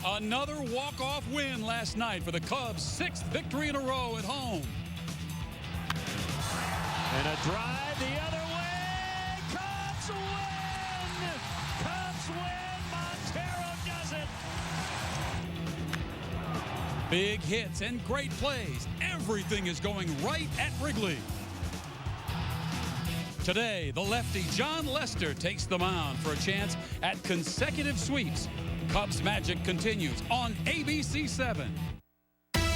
Another walk-off win last night for the Cubs' 6th victory in a row at home. And a drive the other way. Cubs win! Cubs win! Montero does it! Big hits and great plays. Everything is going right at Wrigley. Today, the lefty Jon Lester takes the mound for a chance at consecutive sweeps. Cubs magic continues on ABC7. Right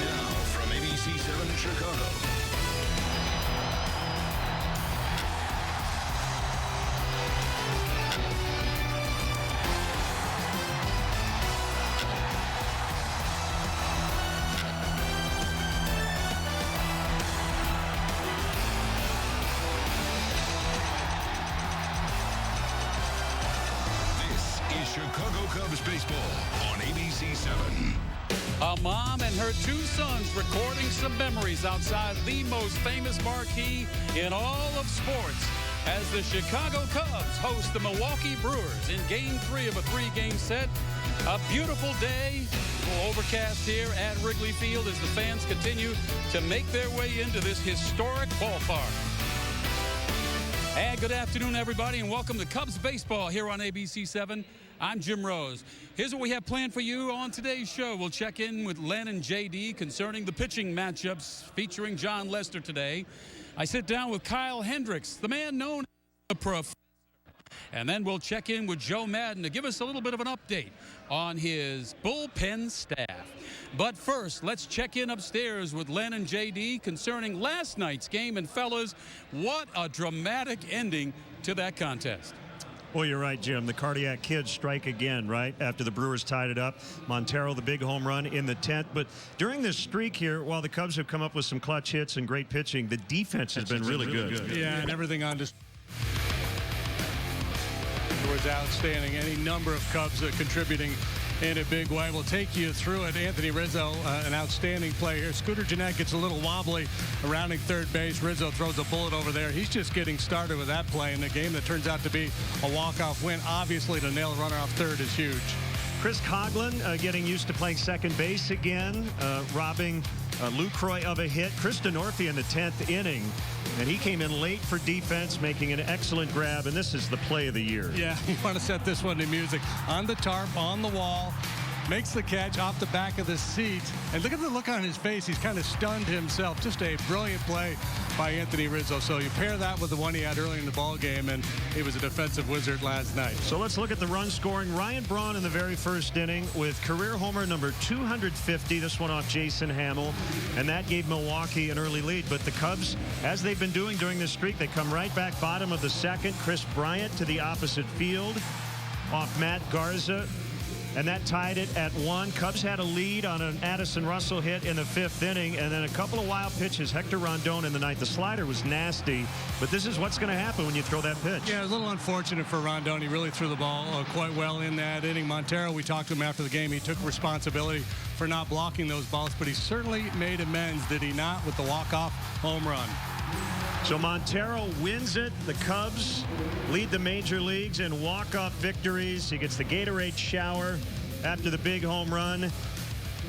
now from ABC7 Chicago. Chicago Cubs baseball on ABC7. A mom and her 2 sons recording some memories outside the most famous marquee in all of sports as the Chicago Cubs host the Milwaukee Brewers in Game 3 of a 3-game set. A beautiful day, overcast here at Wrigley Field as the fans continue to make their way into this historic ballpark. And good afternoon, everybody, and welcome to Cubs baseball here on ABC7. I'm Jim Rose. Here's what we have planned for you on today's show. We'll check in with Len and JD concerning the pitching matchups featuring Jon Lester today. I sit down with Kyle Hendricks, the man known as the Professor. And then we'll check in with Joe Madden to give us a little bit of an update on his bullpen staff. But first, let's check in upstairs with Len and JD concerning last night's game. And fellas, what a dramatic ending to that contest. Well, you're right, Jim. The Cardiac Kids strike again, right, after the Brewers tied it up. Montero, the big home run in the 10th. But during this streak here, while the Cubs have come up with some clutch hits and great pitching, the defense has been really good. Yeah, and everything on display was outstanding. Any number of Cubs contributing in a big way. We'll take you through it. Anthony Rizzo, an outstanding play here. Scooter Gennett gets a little wobbly rounding third base. Rizzo throws a bullet over there. He's just getting started with that play in a game that turns out to be a walk-off win. Obviously, to nail a runner off third is huge. Chris Coughlin getting used to playing second base again, robbing Lucroy of a hit. Chris DeNorfie in the 10th inning, and he came in late for defense, making an excellent grab, and this is the play of the year. Yeah, you want to set this one to music. On the tarp, on the wall, makes the catch off the back of the seat, and look at the look on his face. He's kind of stunned himself. Just a brilliant play by Anthony Rizzo. So you pair that with the one he had early in the ball game, and he was a defensive wizard last night. So let's look at the run scoring. Ryan Braun in the very first inning with career homer number 250. This one off Jason Hamill, and that gave Milwaukee an early lead. But the Cubs, as they've been doing during this streak, they come right back bottom of the second. Chris Bryant to the opposite field off Matt Garza, and that tied it at 1. Cubs had a lead on an Addison Russell hit in the 5th inning, and then a couple of wild pitches. Hector Rondon in the 9th. The slider was nasty, but this is what's going to happen when you throw that pitch. Yeah, it was a little unfortunate for Rondon. He really threw the ball quite well in that inning. Montero, we talked to him after the game. He took responsibility for not blocking those balls, but he certainly made amends, did he not, with the walk-off home run. So Montero wins it. The Cubs lead the major leagues in walk-off victories. He gets the Gatorade shower after the big home run.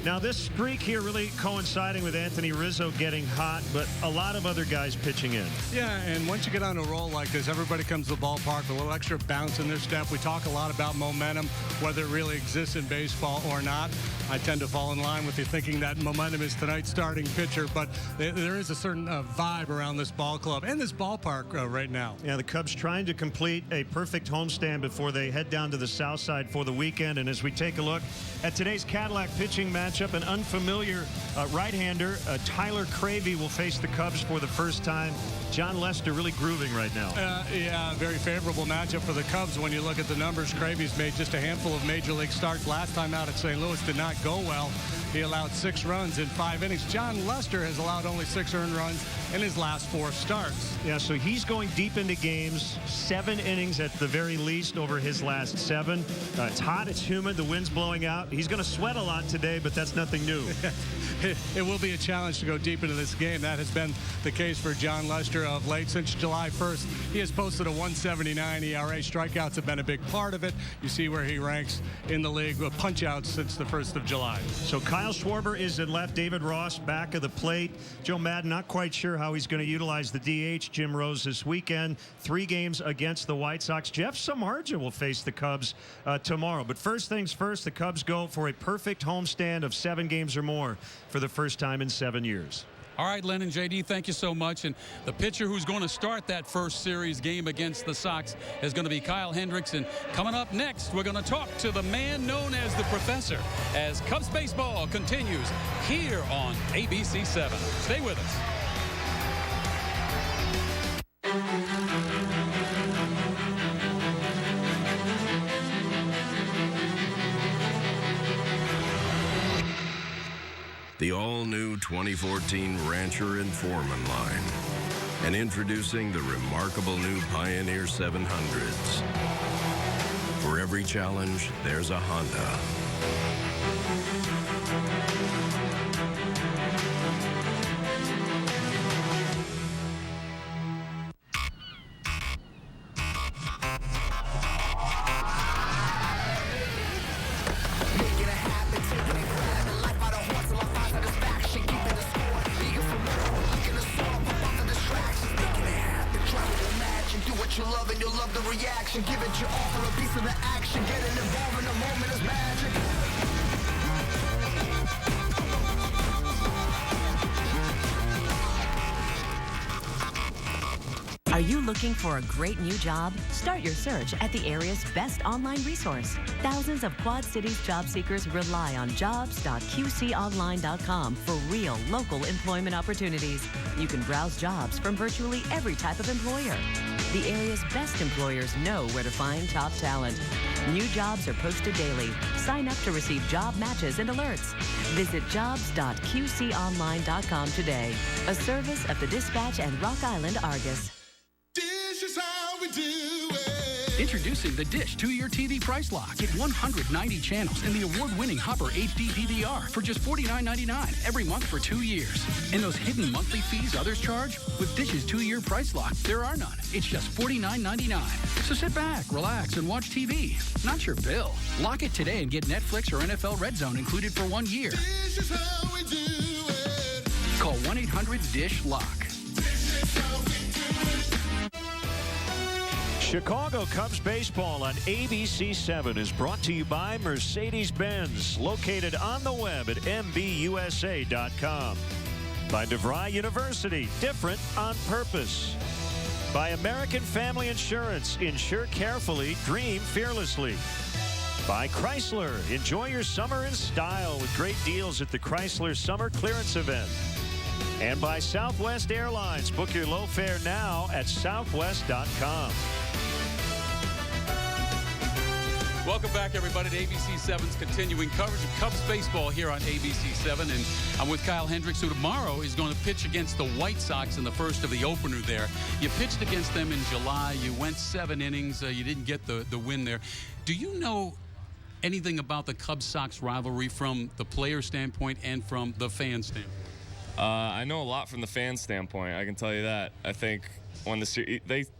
Now, this streak here really coinciding with Anthony Rizzo getting hot, but a lot of other guys pitching in. Yeah, and once you get on a roll like this, everybody comes to the ballpark with a little extra bounce in their step. We talk a lot about momentum, whether it really exists in baseball or not. I tend to fall in line with you thinking that momentum is tonight's starting pitcher, but there is a certain vibe around this ball club and this ballpark right now. Yeah, the Cubs trying to complete a perfect homestand before they head down to the south side for the weekend. And as we take a look at today's Cadillac pitching matchup, an unfamiliar right-hander, Tyler Cravey, will face the Cubs for the first time. Jon Lester really grooving right now. Yeah, very favorable matchup for the Cubs when you look at the numbers. Cravey's made just a handful of major league starts. Last time out at St. Louis did not go well. He allowed 6 runs in 5 innings. John Lester has allowed only 6 earned runs in his last 4 starts. Yeah, so he's going deep into games, 7 innings at the very least over his last 7. It's hot, it's humid, the wind's blowing out. He's going to sweat a lot today, but that's nothing new. It will be a challenge to go deep into this game. That has been the case for John Lester of late. Since July 1st, he has posted a 1.79 ERA. Strikeouts have been a big part of it. You see where he ranks in the league with punch-outs since the 1st of July. So Kyle Schwarber is at left. David Ross back of the plate. Joe Madden not quite sure how he's going to utilize the DH. Jim Rose this weekend. 3 games against the White Sox. Jeff Samardzija will face the Cubs tomorrow. But first things first, the Cubs go for a perfect homestand of 7 games or more for the first time in 7 years. All right, Len and JD, thank you so much. And the pitcher who's going to start that first series game against the Sox is going to be Kyle Hendricks. And coming up next, we're going to talk to the man known as the Professor as Cubs baseball continues here on ABC7. Stay with us. The all-new 2014 Rancher and Foreman line. And introducing the remarkable new Pioneer 700s. For every challenge, there's a Honda. You love and you'll love the reaction. Give it your all for a piece of the action. Getting involved in the moment is magic. Are you looking for a great new job? Start your search at the area's best online resource. Thousands of Quad Cities job seekers rely on jobs.qconline.com for real local employment opportunities. You can browse jobs from virtually every type of employer. The area's best employers know where to find top talent. New jobs are posted daily. Sign up to receive job matches and alerts. Visit jobs.qconline.com today. A service of the Dispatch and Rock Island Argus. This is how we do it. Introducing the Dish 2-year TV price lock. Get 190 channels and the award-winning Hopper HD DVR for just $49.99 every month for 2 years. And those hidden monthly fees others charge? With Dish's 2-year price lock, there are none. It's just $49.99. So sit back, relax, and watch TV. Not your bill. Lock it today and get Netflix or NFL Red Zone included for 1 year. This is how we do it. Call 1-800-DISH-LOCK. Chicago Cubs baseball on ABC7 is brought to you by Mercedes-Benz, located on the web at mbusa.com. By DeVry University, different on purpose. By American Family Insurance, insure carefully, dream fearlessly. By Chrysler, enjoy your summer in style with great deals at the Chrysler Summer Clearance Event. And by Southwest Airlines, book your low fare now at southwest.com. Welcome back, everybody, to ABC7's continuing coverage of Cubs baseball here on ABC7. And I'm with Kyle Hendricks, who tomorrow is going to pitch against the White Sox in the first of the opener there. You pitched against them in July. You went 7 innings. You didn't get the win there. Do you know anything about the Cubs-Sox rivalry from the player standpoint and from the fan standpoint? I know a lot from the fan standpoint. I can tell you that. I think when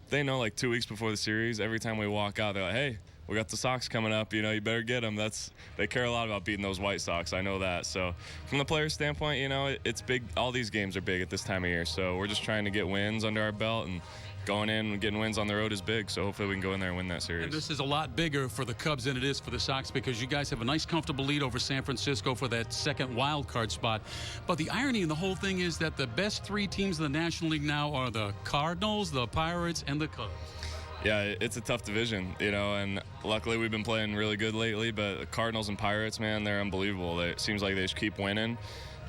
they know like 2 weeks before the series, every time we walk out, they're like, hey, we got the Sox coming up, you know, you better get them. They care a lot about beating those White Sox. I know that. So from the player standpoint, you know, it's big. All these games are big at this time of year. So we're just trying to get wins under our belt, and going in and getting wins on the road is big. So hopefully we can go in there and win that series. And this is a lot bigger for the Cubs than it is for the Sox, because you guys have a nice, comfortable lead over San Francisco for that second wild card spot. But the irony in the whole thing is that the best 3 teams in the National League now are the Cardinals, the Pirates, and the Cubs. Yeah, it's a tough division, you know, and luckily we've been playing really good lately, but the Cardinals and Pirates, man, they're unbelievable. It seems like they just keep winning.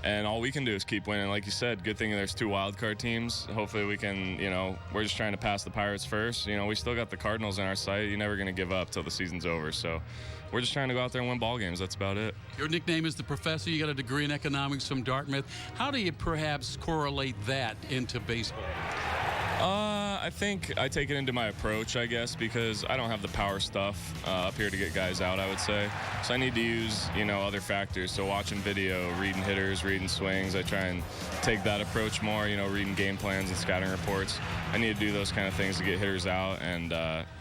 And all we can do is keep winning. Like you said, good thing there's 2 wild card teams. Hopefully we can, we're just trying to pass the Pirates first. We still got the Cardinals in our sight. You're never going to give up till the season's over. So we're just trying to go out there and win ball games. That's about it. Your nickname is the Professor. You got a degree in economics from Dartmouth. How do you perhaps correlate that into baseball? I think I take it into my approach, I guess, because I don't have the power stuff up here to get guys out, I would say. So I need to use, other factors. So watching video, reading hitters, reading swings, I try and take that approach more, reading game plans and scouting reports. I need to do those kind of things to get hitters out. And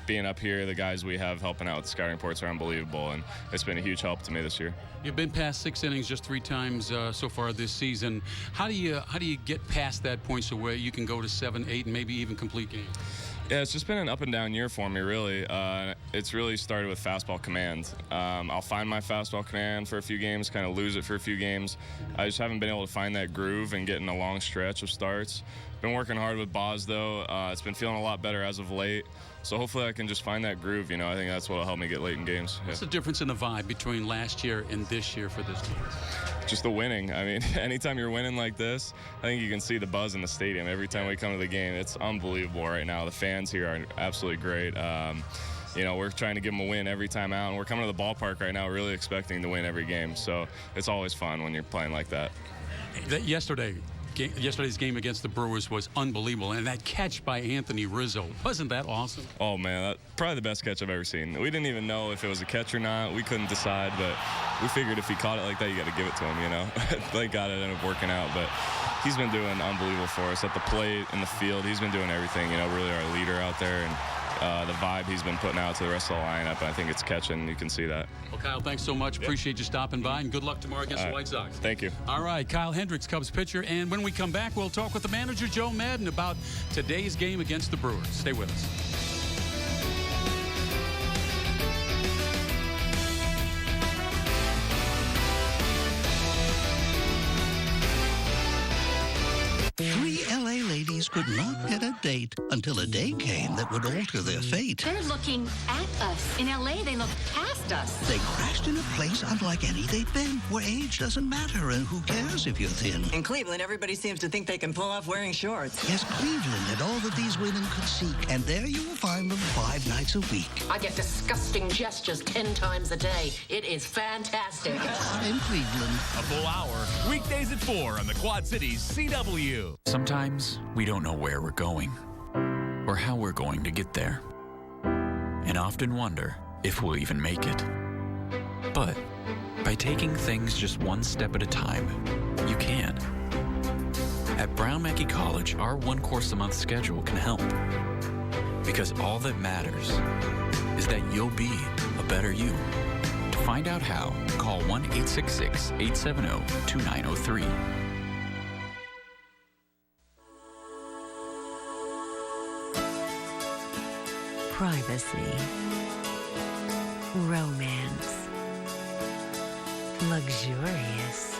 being up here, the guys we have helping out with the scouting reports are unbelievable. And it's been a huge help to me this year. You've been past 6 innings just 3 times so far this season. How do you get past that point so where you can go to 7, 8, and maybe even complete games? Yeah, it's just been an up and down year for me, really. It's really started with fastball command. I'll find my fastball command for a few games, kind of lose it for a few games. I just haven't been able to find that groove and get in a long stretch of starts. Been working hard with Boz, though. It's been feeling a lot better as of late. So hopefully I can just find that groove. I think that's what will help me get late in games. What's the difference in the vibe between last year and this year for this team? Just the winning. I mean, anytime you're winning like this, I think you can see the buzz in the stadium every time we come to the game. It's unbelievable right now. The fans here are absolutely great. We're trying to give them a win every time out, and we're coming to the ballpark right now really expecting to win every game. So it's always fun when you're playing like that. Yesterday's game against the Brewers was unbelievable, and that catch by Anthony Rizzo, wasn't that awesome? Oh, man, that's probably the best catch I've ever seen. We didn't even know if it was a catch or not. We couldn't decide, but we figured if he caught it like that, you got to give it to him, Thank God it ended up working out, but he's been doing unbelievable for us. At the plate, in the field, he's been doing everything, really our leader out there, and the vibe he's been putting out to the rest of the lineup, I think it's catching. You can see that. Well, Kyle, thanks so much. Appreciate you stopping by, and good luck tomorrow against the White Sox. Thank you. All right, Kyle Hendricks, Cubs pitcher, and when we come back, we'll talk with the manager, Joe Madden, about today's game against the Brewers. Stay with us. Could not get a date until a day came that would alter their fate. They're looking at us. In L.A., they look past us. They crashed in a place unlike any they've been, where age doesn't matter and who cares if you're thin. In Cleveland, everybody seems to think they can pull off wearing shorts. Yes, Cleveland had all that these women could seek, and there you will find them 5 nights a week. I get disgusting gestures 10 times a day. It is fantastic. In Cleveland. A full hour, weekdays at 4 on the Quad Cities CW. Sometimes we don't know where we're going or how we're going to get there, and often wonder if we'll even make it. But by taking things just one step at a time, you can. At Brown Mackie College, our 1 course a month schedule can help, because all that matters is that you'll be a better you. To find out how, call 1-866-870-2903. Privacy, romance, luxurious,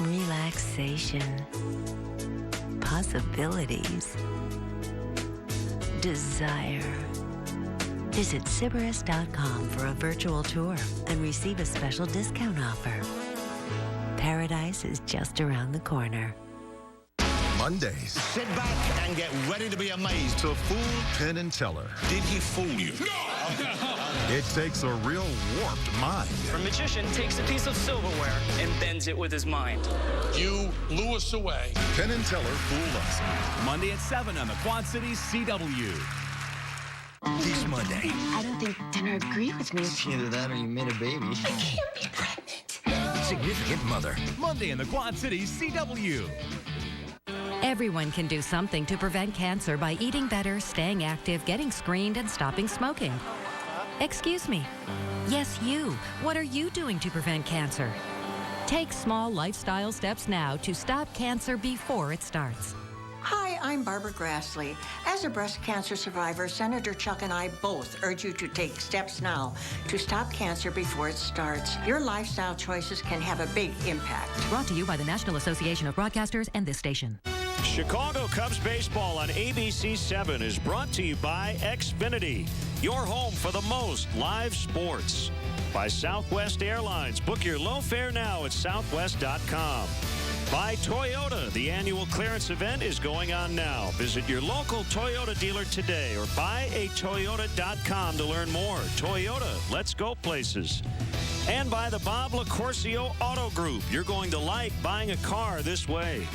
relaxation, possibilities, desire. Visit Sybaris.com for a virtual tour and receive a special discount offer. Paradise is just around the corner. Mondays. Sit back and get ready to be amazed. To fool Penn and Teller. Did he fool you? No! It takes a real warped mind. A magician takes a piece of silverware and bends it with his mind. You blew us away. Penn and Teller fool us. Monday at 7 on the Quad Cities CW. This Monday. I don't think Dinner agree with me. It's either that or you made a baby. I can't be pregnant. Significant Mother. Monday in the Quad Cities CW. Everyone can do something to prevent cancer by eating better, staying active, getting screened, and stopping smoking. Excuse me. Yes, you. What are you doing to prevent cancer? Take small lifestyle steps now to stop cancer before it starts. Hi, I'm Barbara Grassley. As a breast cancer survivor, Senator Chuck and I both urge you to take steps now to stop cancer before it starts. Your lifestyle choices can have a big impact. Brought to you by the National Association of Broadcasters and this station. Chicago Cubs baseball on ABC7 is brought to you by Xfinity, your home for the most live sports. By Southwest Airlines. Book your low fare now at southwest.com. By Toyota. The annual clearance event is going on now. Visit your local Toyota dealer today or buyatoyota.com to learn more. Toyota, let's go places. And by the Bob LaCourcio Auto Group. You're going to like buying a car this way.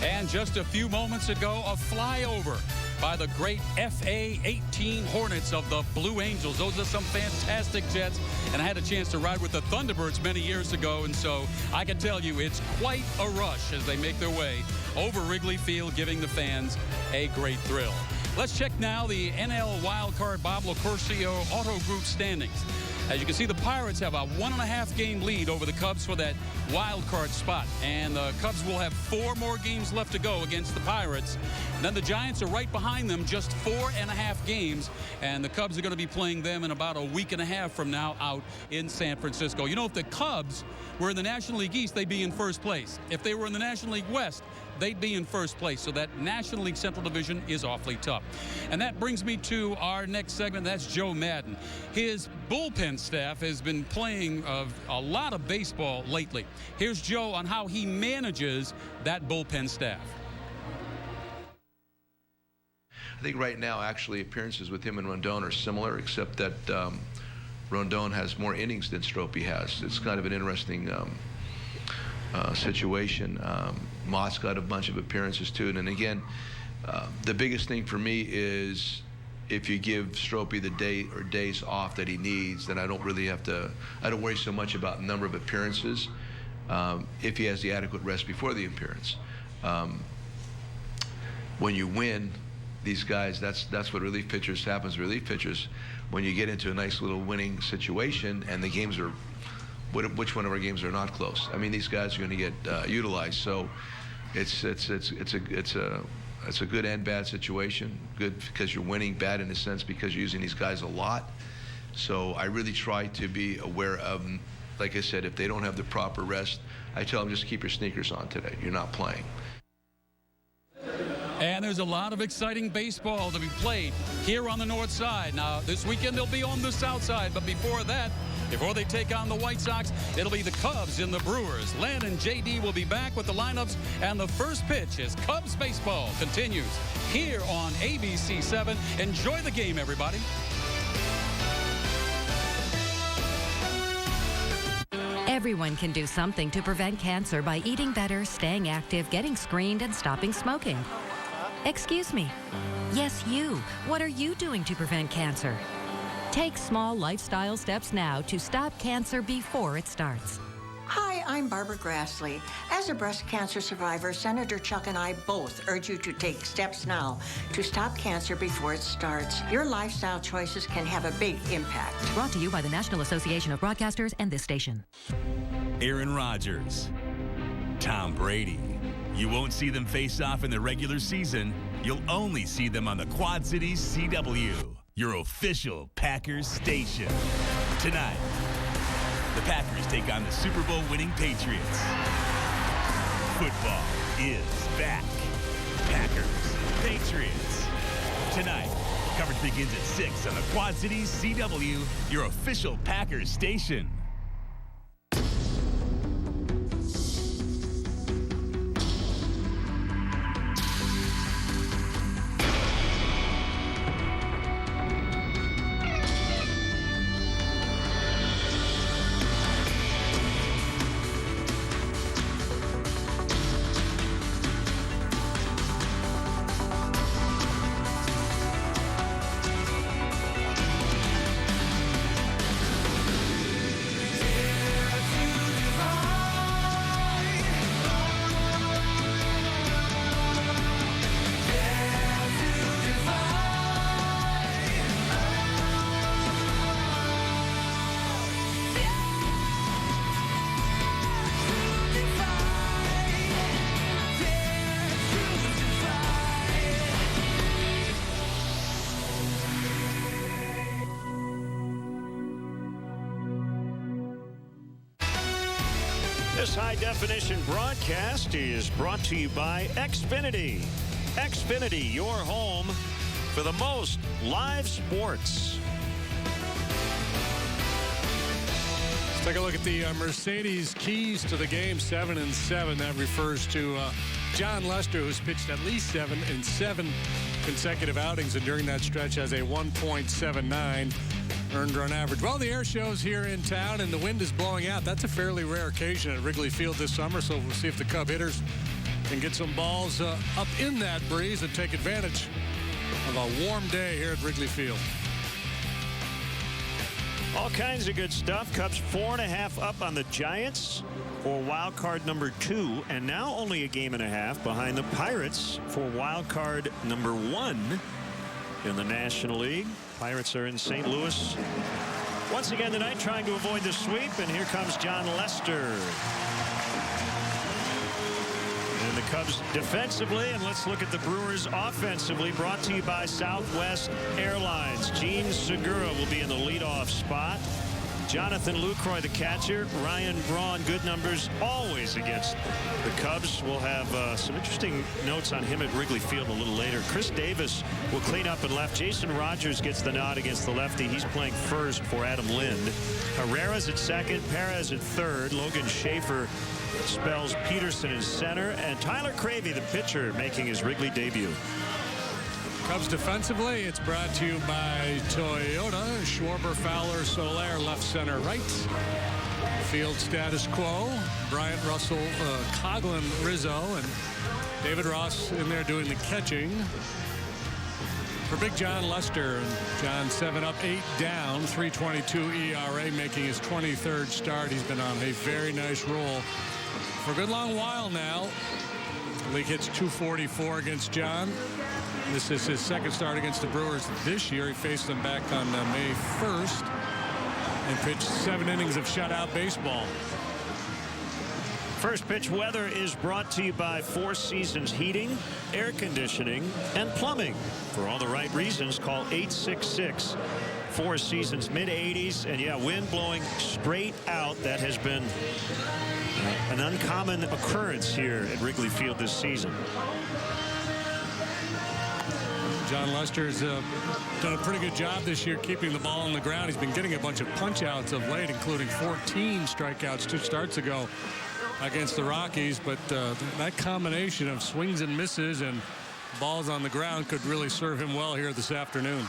And just a few moments ago, a flyover by the great FA-18 Hornets of the Blue Angels. Those are some fantastic jets, and I had a chance to ride with the Thunderbirds many years ago, and so I can tell you it's quite a rush as they make their way over Wrigley Field, giving the fans a great thrill. Let's check now the NL wildcard Bob LaCourcio Auto Group standings. As you can see, the Pirates have a 1.5 game lead over the Cubs for that wild card spot. And the Cubs will have 4 more games left to go against the Pirates. And then the Giants are right behind them, just 4.5 games. And the Cubs are going to be playing them in about a week and a half from now out in San Francisco. You know, if the Cubs were in the National League East, they'd be in first place. If they were in the National League West, they'd be in first place. So that National League Central Division is awfully tough. And that brings me to our next segment. That's Joe Madden. His bullpen staff has been playing a lot of baseball lately. Here's Joe on how he manages that bullpen staff. I think right now, actually, appearances with him and Rondon are similar, except that Rondon has more innings than Stropey has. It's kind of an interesting situation. Mott's got a bunch of appearances too, and again, the biggest thing for me is if you give Stropey the day or days off that he needs, then I don't really have to. I don't worry so much about number of appearances if he has the adequate rest before the appearance. When you win, these guys, that's what relief pitchers happens. Relief pitchers, when you get into a nice little winning situation and the games are. Which one of our games are not close? I mean, these guys are going to get utilized. So it's a good and bad situation. Good because you're winning, bad in a sense because you're using these guys a lot. So I really try to be aware of, like I said, if they don't have the proper rest, I tell them just keep your sneakers on today. You're not playing. And there's a lot of exciting baseball to be played here on the north side. Now, this weekend they'll be on the south side, but before that, before they take on the White Sox, it'll be the Cubs and the Brewers. Len and JD will be back with the lineups, and the first pitch as Cubs baseball continues here on ABC7. Enjoy the game, everybody. Everyone can do something to prevent cancer by eating better, staying active, getting screened, and stopping smoking. Excuse me. Yes, you. What are you doing to prevent cancer? Take small lifestyle steps now to stop cancer before it starts. Hi, I'm Barbara Grassley. As a breast cancer survivor, Senator Chuck and I both urge you to take steps now to stop cancer before it starts. Your lifestyle choices can have a big impact. Brought to you by the National Association of Broadcasters and this station. Aaron Rodgers, Tom Brady. You won't see them face off in the regular season. You'll only see them on the Quad Cities CW, your official Packers station. Tonight, the Packers take on the Super Bowl winning Patriots. Football is back. Packers, Patriots. Tonight, coverage begins at 6 on the Quad Cities CW, your official Packers station. This high-definition broadcast is brought to you by Xfinity. Xfinity, your home for the most live sports. Let's take a look at the Mercedes keys to the game, 7 and 7. That refers to John Lester, who's pitched at least 7 in 7 consecutive outings, and during that stretch has a 1.79 earned run average. Well, the air show's here in town, and the wind is blowing out. That's a fairly rare occasion at Wrigley Field this summer, so we'll see if the Cub hitters can get some balls up in that breeze and take advantage of a warm day here at Wrigley Field. All kinds of good stuff. Cubs 4.5 up on the Giants for wild card number 2, and now only a game and a half behind the Pirates for wild card number 1 in the National League. Pirates are in St. Louis once again tonight, trying to avoid the sweep, and here comes John Lester. And the Cubs defensively, and let's look at the Brewers offensively, brought to you by Southwest Airlines. Gene Segura will be in the leadoff spot. Jonathan Lucroy, the catcher. Ryan Braun, good numbers always against the Cubs. We'll have some interesting notes on him at Wrigley Field a little later. Chris Davis will clean up and left. Jason Rogers gets the nod against the lefty. He's playing first for Adam Lind. Herrera's at second. Perez at third. Logan Schaefer spells Peterson in center. And Tyler Cravey, the pitcher, making his Wrigley debut. Cubs defensively, it's brought to you by Toyota. Schwarber, Fowler, Soler, left, center, right. Field status quo. Bryant, Russell, Coughlin, Rizzo, and David Ross in there doing the catching for Big John Lester. And John 7 up, 8 down, 3.22 ERA, making his 23rd start. He's been on a very nice roll for a good long while now. The league hits .244 against John. This is his second start against the Brewers this year. He faced them back on May 1st and pitched 7 innings of shutout baseball. First pitch weather is brought to you by Four Seasons Heating, Air Conditioning, and Plumbing. For all the right reasons, call 866 Four Seasons, mid-80s. And yeah, wind blowing straight out. That has been an uncommon occurrence here at Wrigley Field this season. John Lester's done a pretty good job this year keeping the ball on the ground. He's been getting a bunch of punch-outs of late, including 14 strikeouts 2 starts ago against the Rockies. But that combination of swings and misses and balls on the ground could really serve him well here this afternoon.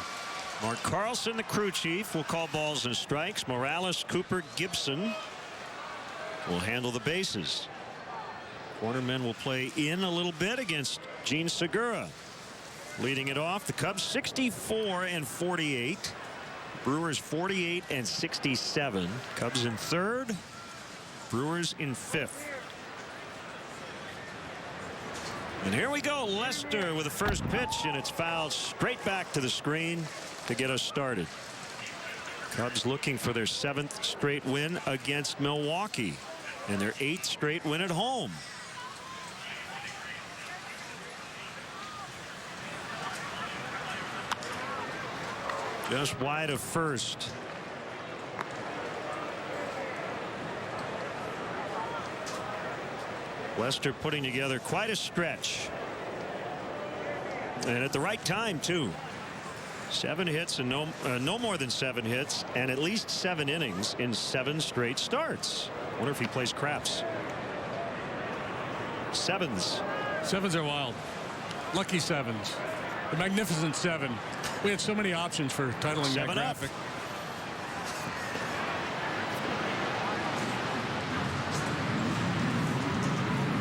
Mark Carlson, the crew chief, will call balls and strikes. Morales, Cooper, Gibson will handle the bases. Cornermen will play in a little bit against Gene Segura. Leading it off, the Cubs 64 and 48. Brewers 48 and 67. Cubs in third. Brewers in fifth. And here we go. Lester with the first pitch, and it's fouled straight back to the screen to get us started. Cubs looking for their 7th straight win against Milwaukee and their 8th straight win at home. Just wide of first. Lester putting together quite a stretch. And at the right time, too. 7 hits and no more than 7 hits and at least 7 innings in 7 straight starts. Wonder if he plays craps. 7s. 7s are wild. Lucky 7s. The magnificent 7. We had so many options for titling that graphic.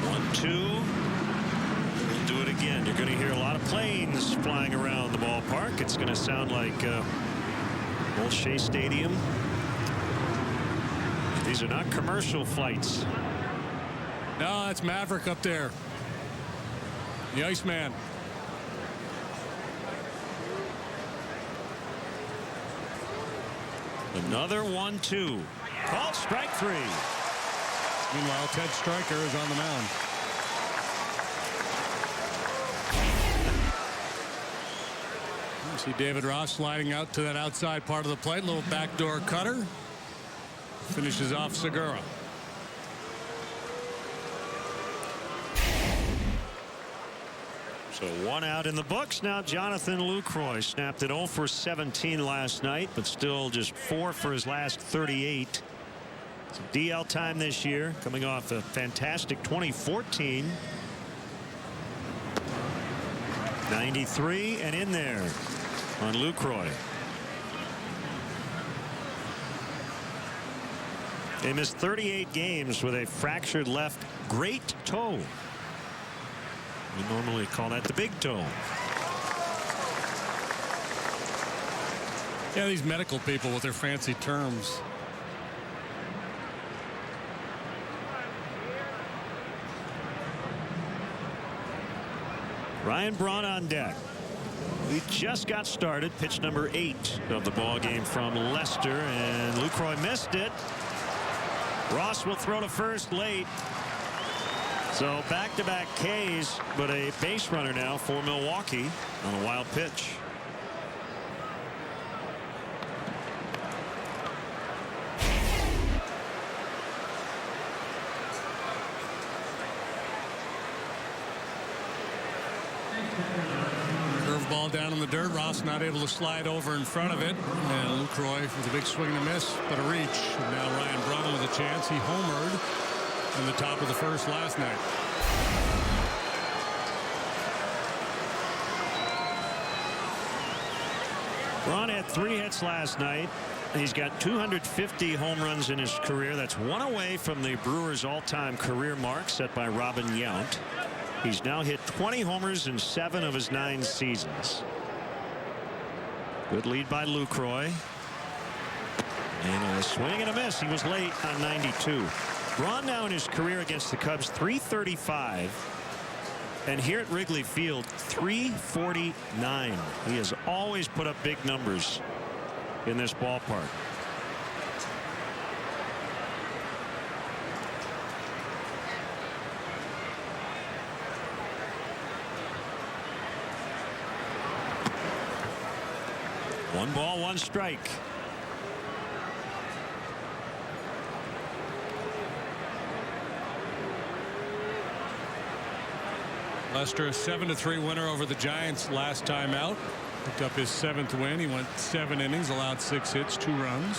1-2. We'll do it again. You're going to hear a lot of planes flying around the ballpark. It's going to sound like old Shea Stadium. These are not commercial flights. No, that's Maverick up there. The Iceman. Another 1-2. Called strike 3. Meanwhile, Ted Stryker is on the mound. You see David Ross sliding out to that outside part of the plate. Little backdoor cutter. Finishes off Segura. So 1 out in the books. Now Jonathan Lucroy snapped it 0 for 17 last night, but still just 4 for his last 38 Some DL time this year, coming off a fantastic 2014. 93 and in there on Lucroy. They missed 38 games with a fractured left great toe. We normally call that the big toe. Yeah, these medical people with their fancy terms. Ryan Braun on deck. We just got started. Pitch number 8 of the ball game from Leicester, and Lucroy missed it. Ross will throw to first late. So back-to-back Ks, but a base runner now for Milwaukee on a wild pitch. Curveball down in the dirt. Ross not able to slide over in front of it. And Lucroy with a big swing and a miss, but a reach. And now Ryan Braun with a chance. He homered in the top of the first last night. Braun had 3 hits last night. He's got 250 home runs in his career. That's 1 away from the Brewers all-time career mark set by Robin Yount. He's now hit 20 homers in 7 of his 9 seasons. Good lead by Lucroy. And a swing and a miss. He was late on 92. Braun now in his career against the Cubs, 335. And here at Wrigley Field, 349. He has always put up big numbers in this ballpark. One ball, one strike. Leicester a 7-3 winner over the Giants last time out. Picked up his 7th win. He went 7 innings, allowed 6 hits, 2 runs.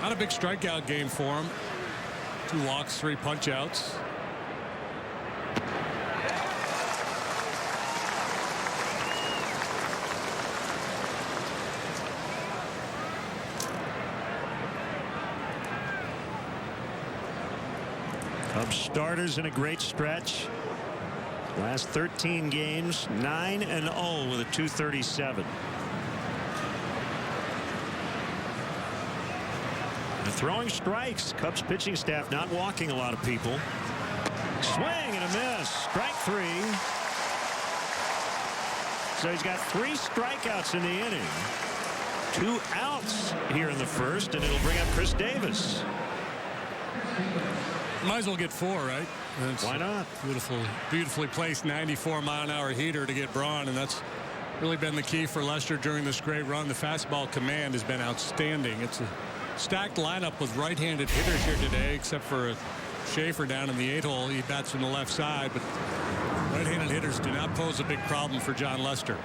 Not a big strikeout game for him. 2 walks, 3 punch-outs. Cubs starters in a great stretch. Last 13 games, 9-0 with a 237. And throwing strikes. Cubs pitching staff not walking a lot of people. Swing and a miss. Strike 3. So he's got 3 strikeouts in the inning. 2 outs here in the first, and it'll bring up Chris Davis. Might as well get 4, right? Why not? Beautifully placed 94-mile-an-hour heater to get Braun, and that's really been the key for Leicester during this great run. The fastball command has been outstanding. It's a stacked lineup with right-handed hitters here today, except for Schaefer down in the 8-hole. He bats from the left side, but right-handed hitters do not pose a big problem for John Lester.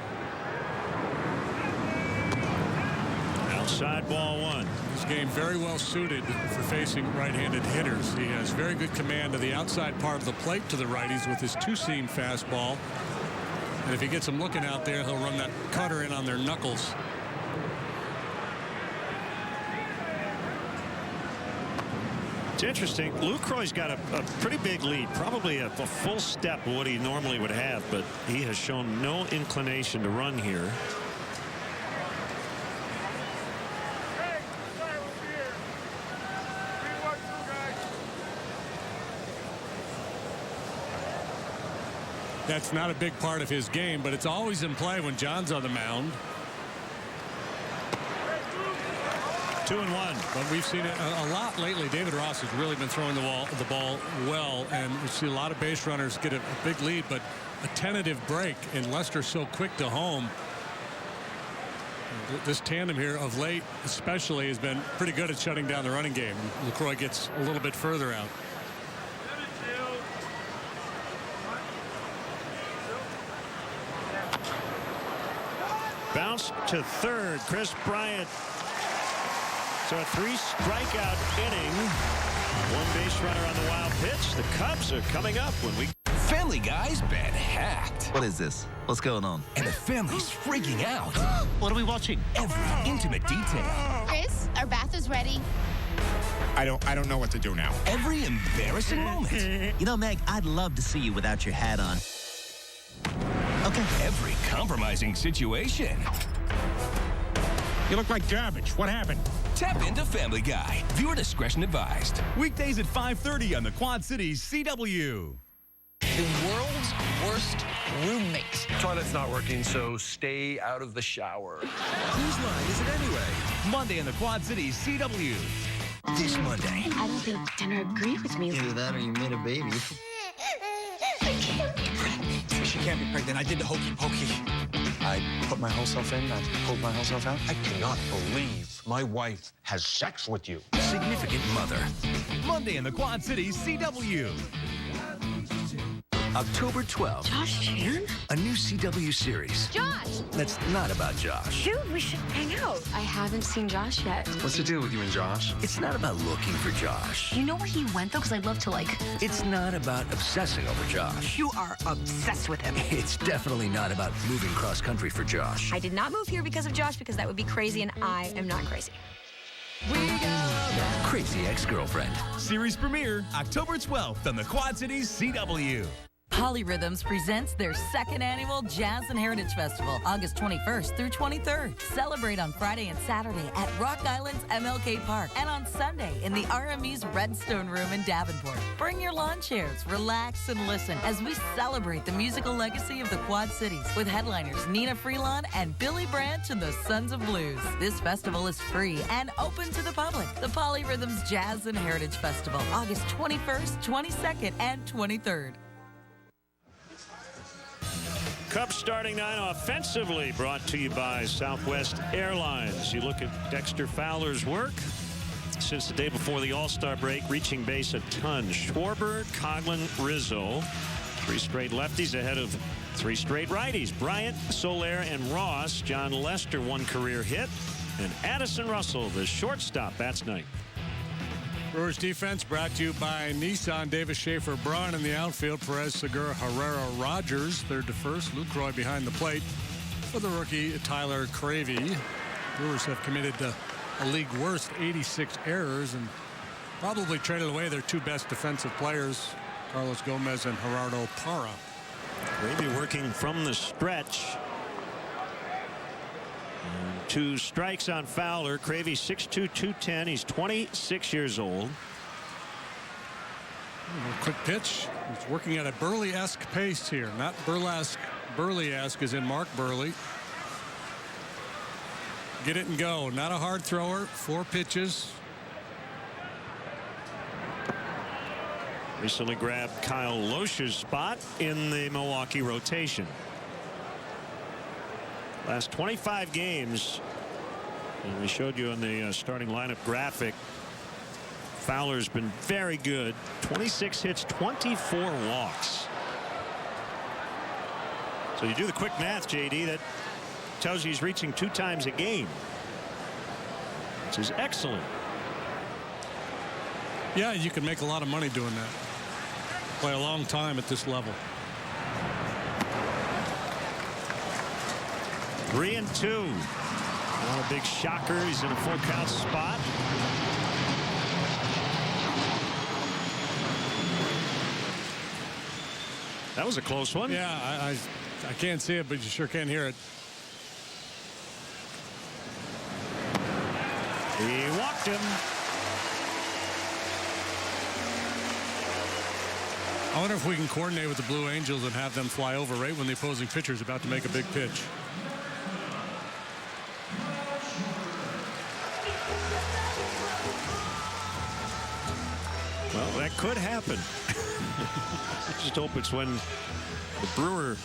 Outside ball 1. This game very well suited for facing right-handed hitters. He has very good command of the outside part of the plate to the righties with his 2-seam fastball. And if he gets them looking out there, he'll run that cutter in on their knuckles. It's interesting. Lucroy's got a pretty big lead, probably a full step of what he normally would have, but he has shown no inclination to run here. That's not a big part of his game, but it's always in play when John's on the mound. 2-1. But we've seen it a lot lately. David Ross has really been throwing the ball well, and we see a lot of base runners get a big lead, but a tentative break, and Lester so quick to home. This tandem here of late especially has been pretty good at shutting down the running game. Lucroy gets a little bit further out. Bounce to third. Chris Bryant So a 3-strikeout inning. 1 base runner on the wild pitch. The Cubs are coming up when we... Family Guy's been hacked. What is this? What's going on? And the family's freaking out. What are we watching? Every intimate detail. Chris, our bath is ready. I don't know what to do now. Every embarrassing moment. You know, Meg, I'd love to see you without your hat on. Okay. Every compromising situation. You look like garbage. What happened? Tap into Family Guy. Viewer discretion advised. Weekdays at 5:30 on the Quad Cities CW. The world's worst roommate. Toilet's not working, so stay out of the shower. Whose line is it anyway? Monday on the Quad Cities CW. This Monday. I don't think Jenna agreed with me. Either that or you made a baby. I can't be pregnant. She can't be pregnant. I did the hokey pokey. I put my whole self in. I pulled my whole self out. I cannot believe my wife has sex with you. Significant Mother. Monday in the Quad Cities CW. October 12th. Josh Chan? A new CW series. Josh! That's not about Josh. Dude, we should hang out. I haven't seen Josh yet. What's the deal with you and Josh? It's not about looking for Josh. You know where he went, though? Because I'd love to, It's not about obsessing over Josh. You are obsessed with him. It's definitely not about moving cross country for Josh. I did not move here because of Josh, because that would be crazy, and I am not crazy. Crazy Ex-Girlfriend. Series premiere October 12th on the Quad Cities CW. Polyrhythms presents their second annual Jazz and Heritage Festival, August 21st through 23rd. Celebrate on Friday and Saturday at Rock Island's MLK Park and on Sunday in the RME's Redstone Room in Davenport. Bring your lawn chairs, relax, and listen as we celebrate the musical legacy of the Quad Cities with headliners Nina Freelon and Billy Branch and the Sons of Blues. This festival is free and open to the public. The Polyrhythms Jazz and Heritage Festival, August 21st, 22nd, and 23rd. Cubs starting 9 offensively, brought to you by Southwest Airlines. You look at Dexter Fowler's work since the day before the All-Star break, reaching base a ton. Schwarber, Coghlan, Rizzo, 3 straight lefties ahead of 3 straight righties. Bryant, Soler, and Ross. John Lester, 1 career hit. And Addison Russell, the shortstop, bats 9th. Brewers defense brought to you by Nissan. Davis Schaefer Braun in the outfield. Perez, Segura, Herrera, Rogers third to first. Lucroy behind the plate for the rookie Tyler Cravey. Brewers have committed a league worst 86 errors and probably traded away their 2 best defensive players, Carlos Gomez and Gerardo Parra. Cravey working from the stretch. And 2 strikes on Fowler. Cravey 6'2", 210. He's 26 years old. Quick pitch. He's working at a Burley-esque pace here. Not burlesque. Burley-esque is in Mark Burley. Get it and go. Not a hard thrower. 4 pitches. Recently grabbed Kyle Loesch's spot in the Milwaukee rotation. Last 25 games, and we showed you on the starting lineup graphic, Fowler's been very good. 26 hits, 24 walks. So you do the quick math, JD, that tells you he's reaching 2 times a game, which is excellent. Yeah, you can make a lot of money doing that. Play a long time at this level. 3-2. Not a big shocker. He's in a full count spot. That was a close one. Yeah, I can't see it, but you sure can hear it. He walked him. I wonder if we can coordinate with the Blue Angels and have them fly over right when the opposing pitcher is about to make a big pitch. Well, that could happen. Just hope it's when the Brewer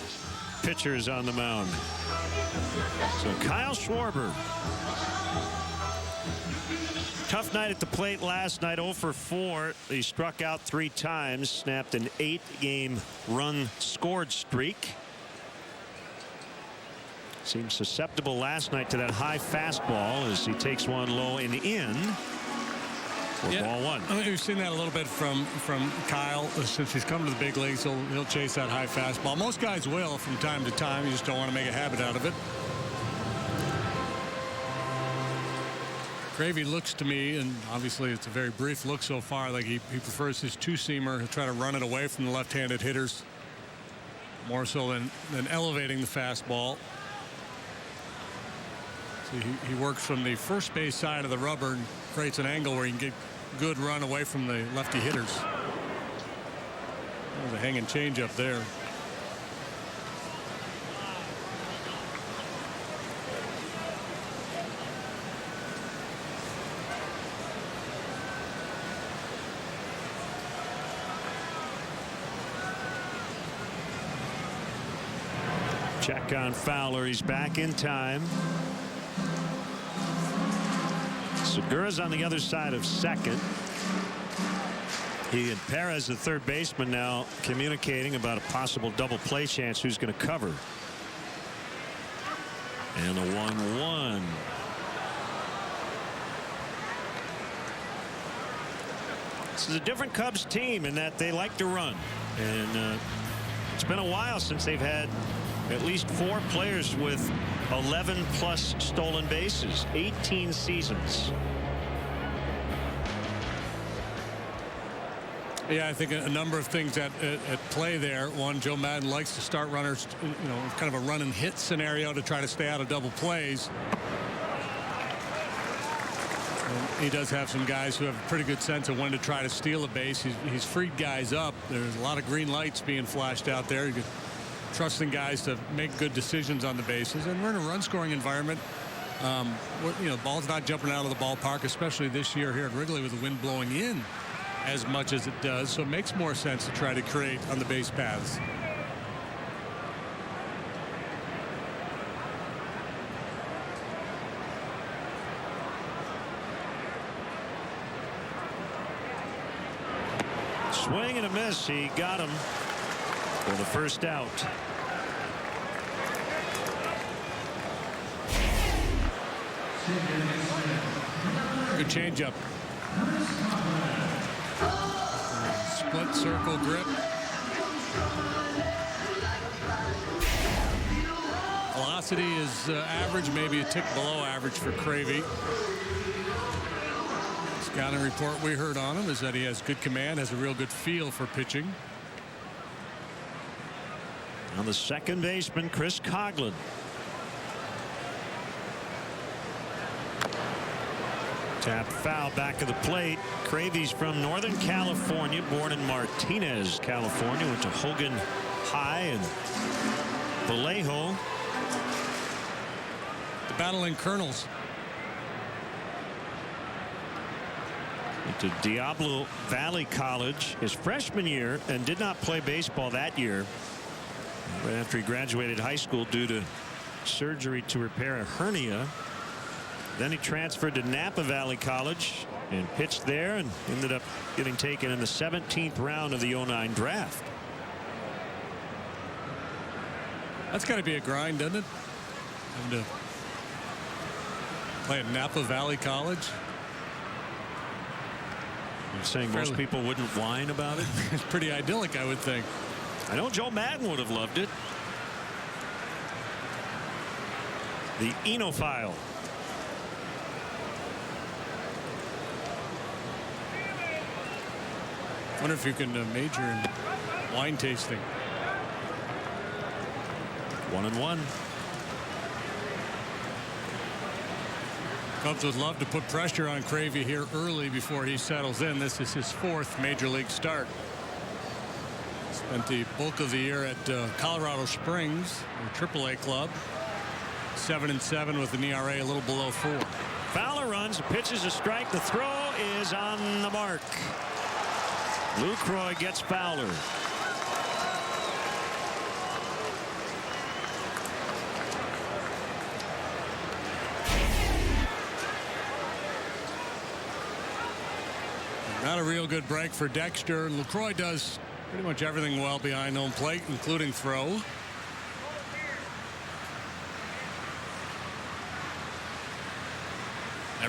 pitcher is on the mound. So Kyle Schwarber. Tough night at the plate last night. 0 for 4. He struck out 3 times, snapped an 8-game run scored streak. Seemed susceptible last night to that high fastball as he takes one low and in. Ball one. I mean, we've seen that a little bit from Kyle since he's come to the big leagues. He'll chase that high fastball. Most guys will from time to time. You just don't want to make a habit out of it. Gravy looks to me, and obviously it's a very brief look so far, like he prefers his two-seamer. He'll try to run it away from the left-handed hitters more so than elevating the fastball. So he works from the first base side of the rubber and creates an angle where he can get good run away from the lefty hitters. There's a hanging change up there. Check on Fowler. He's back in time. Segura's on the other side of second. He and Perez, the third baseman, now communicating about a possible double play chance. Who's going to cover? And a 1-1. This is a different Cubs team in that they like to run. And it's been a while since they've had at least 4 players with 11 plus stolen bases. 18 seasons. Yeah, I think a number of things at play there. One, Joe Madden likes to start runners, kind of a run and hit scenario to try to stay out of double plays. And he does have some guys who have a pretty good sense of when to try to steal a base. He's freed guys up. There's a lot of green lights being flashed out there. Trusting guys to make good decisions on the bases, and we're in a run-scoring environment. Ball's not jumping out of the ballpark, especially this year here at Wrigley with the wind blowing in as much as it does. So it makes more sense to try to create on the base paths. Swing and a miss. He got him for the first out. Good changeup. Split circle grip. Velocity is average, maybe a tick below average for Cravey. Scouting report we heard on him is that he has good command, has a real good feel for pitching. On the second baseman, Chris Coughlin. Tap foul back of the plate. Cravey's from Northern California, born in Martinez, California. Went to Hogan High and Vallejo. The Battling Colonels. Went to Diablo Valley College his freshman year and did not play baseball that year. Right after he graduated high school due to surgery to repair a hernia. Then he transferred to Napa Valley College and pitched there and ended up getting taken in the 17th round of the 09 draft. That's got to be a grind, doesn't it? Having to play at Napa Valley College. You're saying most people wouldn't whine about it? It's pretty idyllic, I would think. I know Joe Madden would have loved it. The Enophile. Wonder if you can major in wine tasting. 1-1. Cubs would love to put pressure on Cravey here early before he settles in. This is his 4th major league start. Spent the bulk of the year at Colorado Springs, a AAA club. 7-7 with an ERA a little below 4. Fowler runs, pitches a strike. The throw is on the mark. Lucroy gets Fowler. Not a real good break for Dexter. Lucroy does pretty much everything well behind home plate, including throw.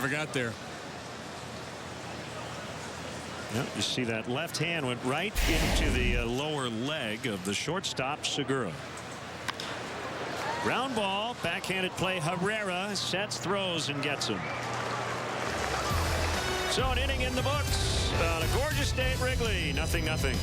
Never got there. Yep, you see that left hand went right into the lower leg of the shortstop, Segura. Ground ball, backhanded play. Herrera sets, throws, and gets him. So an inning in the books on a gorgeous day at Wrigley. 0-0.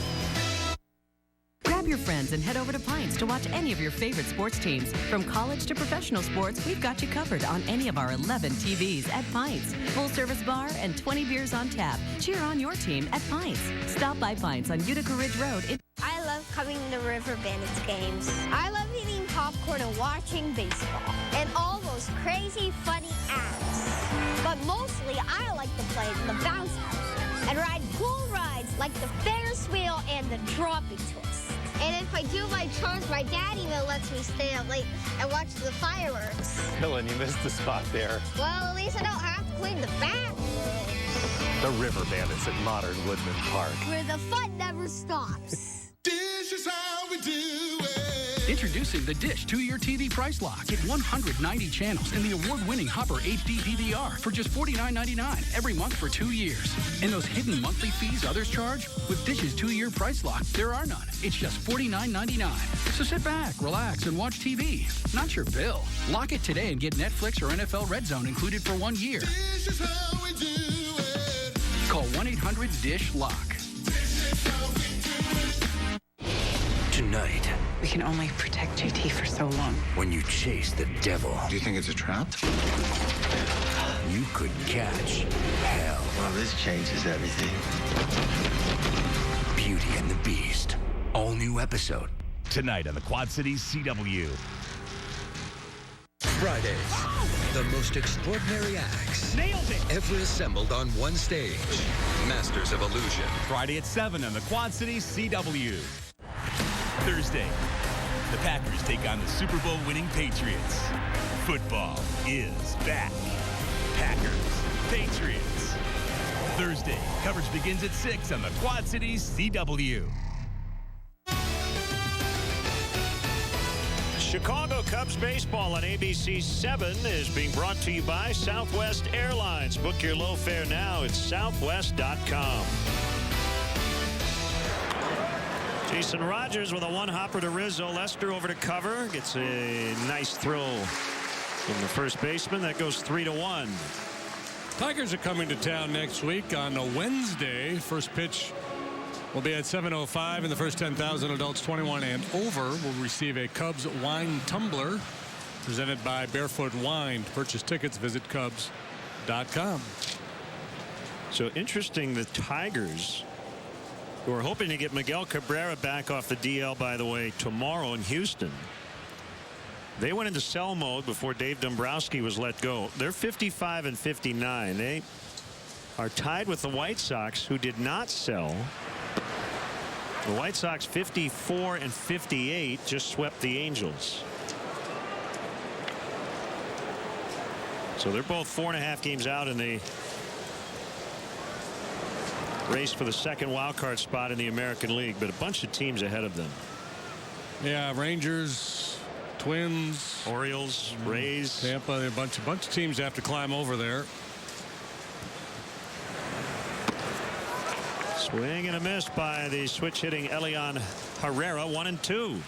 Grab your friends and head over to Pints to watch any of your favorite sports teams. From college to professional sports, we've got you covered on any of our 11 TVs at Pints. Full-service bar and 20 beers on tap. Cheer on your team at Pints. Stop by Pints on Utica Ridge Road. I love coming to River Bandits games. I love eating popcorn and watching baseball. And all those crazy, funny acts. But mostly, I like to play the bounce house and ride cool rides like the Ferris wheel and the dropping twist. And if I do my chores, my dad even lets me stay up late and watch the fireworks. Dylan, you missed the spot there. Well, at least I don't have to clean the bathroom. The River Bandits at Modern Woodman Park. Where the fun never stops. This is how we do it. Introducing the Dish 2-year TV price lock. Get 190 channels and the award-winning Hopper HD DVR for just $49.99 every month for 2 years. And those hidden monthly fees others charge? With Dish's 2-year price lock, there are none. It's just $49.99. So sit back, relax, and watch TV. Not your bill. Lock it today and get Netflix or NFL Red Zone included for 1 year. This is how we do it. Call 1-800-DISH-LOCK. Tonight, we can only protect JT for so long. when you chase the devil, Do you think it's a trap? you could catch hell. Well, this changes everything. Beauty and the Beast. All new episode. Tonight on the Quad Cities CW. Fridays, the most extraordinary acts. Nailed it! Ever assembled on one stage. Masters of Illusion. Friday at 7 on the Quad Cities CW. Thursday, the Packers take on the Super Bowl winning Patriots. Football is back. Packers, Patriots. Thursday, coverage begins at 6 on the Quad Cities CW. Chicago Cubs baseball on ABC7 is being brought to you by Southwest Airlines. Book your low fare now at southwest.com. Jason Rogers with a one-hopper to Rizzo. Lester over to cover. Gets a nice throw from the first baseman. That goes 3-1. Tigers are coming to town next week on a Wednesday. First pitch will be at 7:05, and the first 10,000 adults 21 and over will receive a Cubs wine tumbler presented by Barefoot Wine. To purchase tickets, visit Cubs.com. So interesting, the Tigers, who are hoping to get Miguel Cabrera back off the DL, by the way, tomorrow in Houston. They went into sell mode before Dave Dombrowski was let go. They're 55 and 59. They are tied with the White Sox, who did not sell. The White Sox 54 and 58 just swept the Angels. So they're both 4.5 games out in the race for the second wild card spot in the American League, but a bunch of teams ahead of them. Yeah, Rangers, Twins, Orioles, Rays, Tampa, a bunch of teams have to climb over there. Swing and a miss by the switch hitting Elian Herrera. 1-2.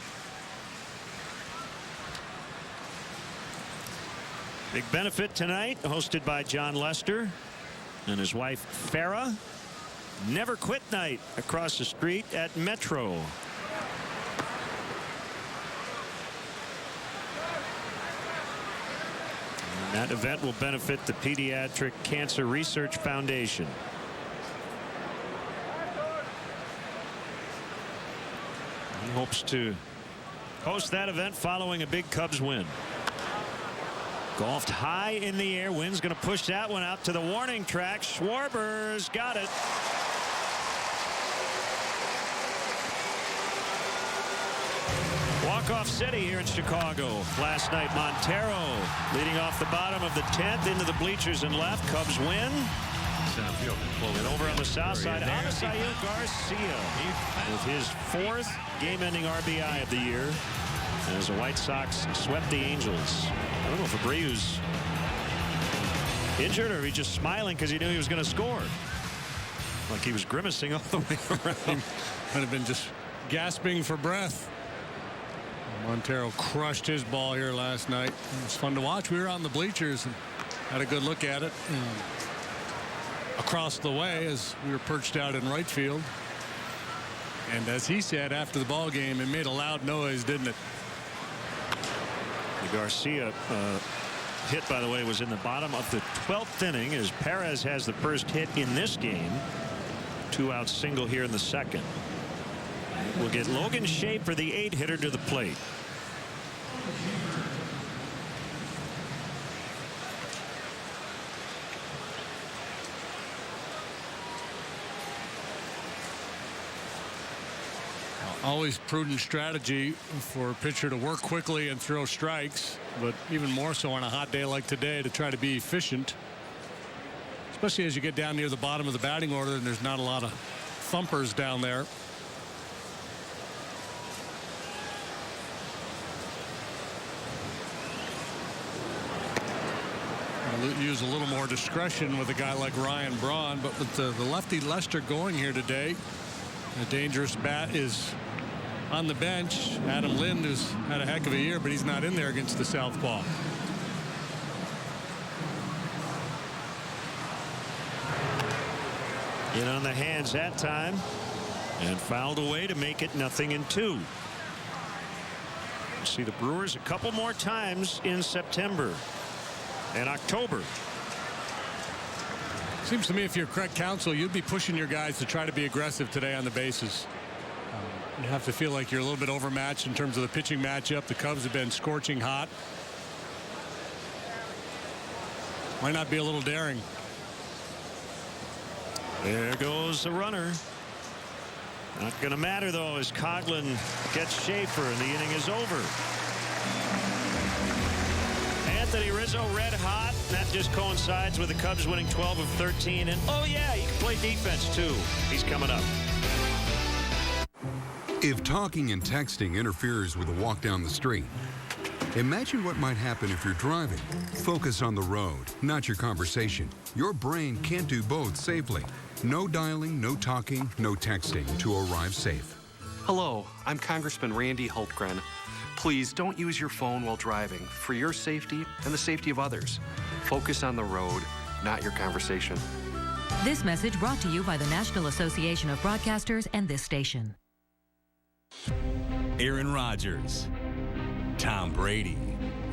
Big benefit tonight, hosted by John Lester and his wife Farah. Never Quit Night across the street at Metro. And that event will benefit the Pediatric Cancer Research Foundation. He hopes to host that event following a big Cubs win. Golfed high in the air. Wind's going to push that one out to the warning track. Schwarber's got it. Walk-off city here in Chicago. Last night, Montero leading off the bottom of the 10th into the bleachers and left. Cubs win. And over on the south side, Avisail Garcia with his 4th game-ending RBI of the year as the White Sox swept the Angels. I don't know if Abreu's injured, or he just smiling because he knew he was going to score? Like he was grimacing all the way around. Might have been just gasping for breath. Montero crushed his ball here last night. It was fun to watch. We were on the bleachers and had a good look at it across the way as we were perched out in right field. And as he said after the ball game, it made a loud noise, didn't it? The Garcia hit, by the way, was in the bottom of the 12th inning as Perez has the first hit in this game. 2-out single here in the second. We'll get Logan Shea for the 8-hitter to the plate. Always prudent strategy for a pitcher to work quickly and throw strikes, but even more so on a hot day like today to try to be efficient, especially as you get down near the bottom of the batting order and there's not a lot of thumpers down there. Use a little more discretion with a guy like Ryan Braun, but with the lefty Lester going here today, a dangerous bat is on the bench. Adam Lind, who's had a heck of a year, but he's not in there against the southpaw. In on the hands that time and fouled away to make it 0-2. See the Brewers a couple more times in September and October. Seems to me if you're Craig Counsell, you'd be pushing your guys to try to be aggressive today on the bases. You have to feel like you're a little bit overmatched in terms of the pitching matchup. The Cubs have been scorching hot. Might not be a little daring. There goes the runner. Not going to matter though as Coghlan gets Schaefer and the inning is over. Anthony Rizzo red hot. That just coincides with the Cubs winning 12 of 13. And oh yeah, he can play defense too. He's coming up. If talking and texting interferes with a walk down the street, imagine what might happen if you're driving. Focus on the road, not your conversation. Your brain can't do both safely. No dialing, no talking, no texting to arrive safe. Hello, I'm Congressman Randy Hultgren. Please don't use your phone while driving for your safety and the safety of others. Focus on the road, not your conversation. This message brought to you by the National Association of Broadcasters and this station. Aaron Rodgers, Tom Brady.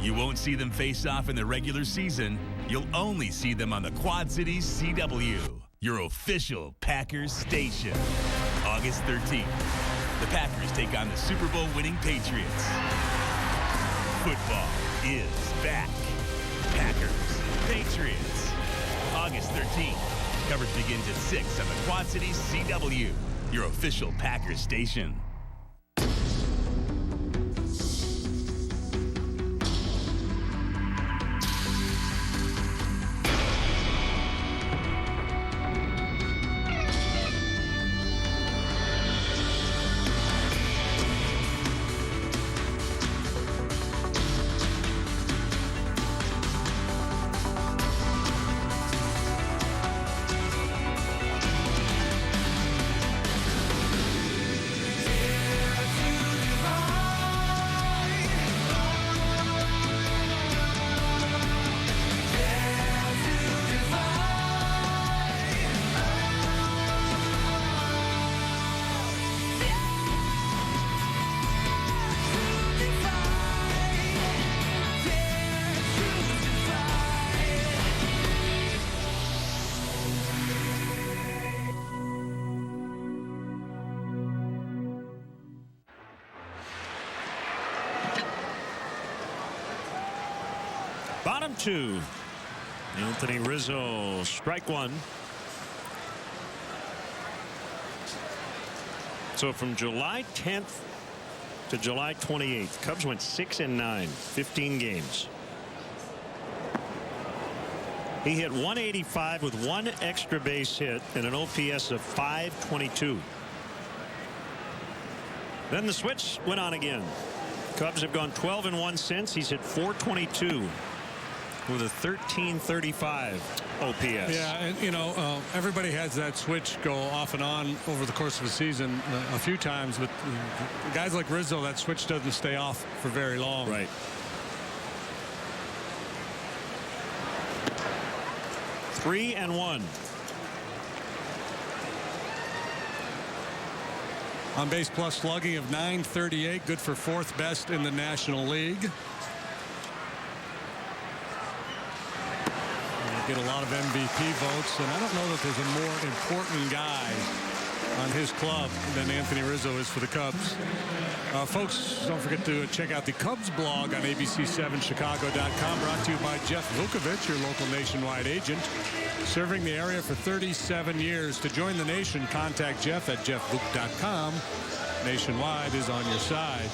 You won't see them face off in the regular season. You'll only see them on the Quad Cities CW, your official Packers station. August 13th, the Packers take on the Super Bowl winning Patriots. Football is back. Packers, Patriots. August 13th. Coverage begins at 6 on the Quad Cities CW, your official Packers station. Bottom two. Anthony Rizzo, strike one. So from July 10th to July 28th, Cubs went 6-9, 15 games. He hit 185 with one extra base hit and an OPS of 522. Then the switch went on again. Cubs have gone 12-1 since. He's hit 422. with a 1335 OPS. Yeah, and you know, everybody has that switch go off and on over the course of a season a few times, but guys like Rizzo, that switch doesn't stay off for very long. Right. 3-1. On base plus slugging of .938, good for 4th best in the National League. Get a lot of MVP votes, and I don't know that there's a more important guy on his club than Anthony Rizzo is for the Cubs. Folks, don't forget to check out the Cubs blog on ABC7Chicago.com, brought to you by Jeff Vukovich, your local nationwide agent, serving the area for 37 years. To join the nation, contact Jeff at jeffvuk.com. Nationwide is on your side.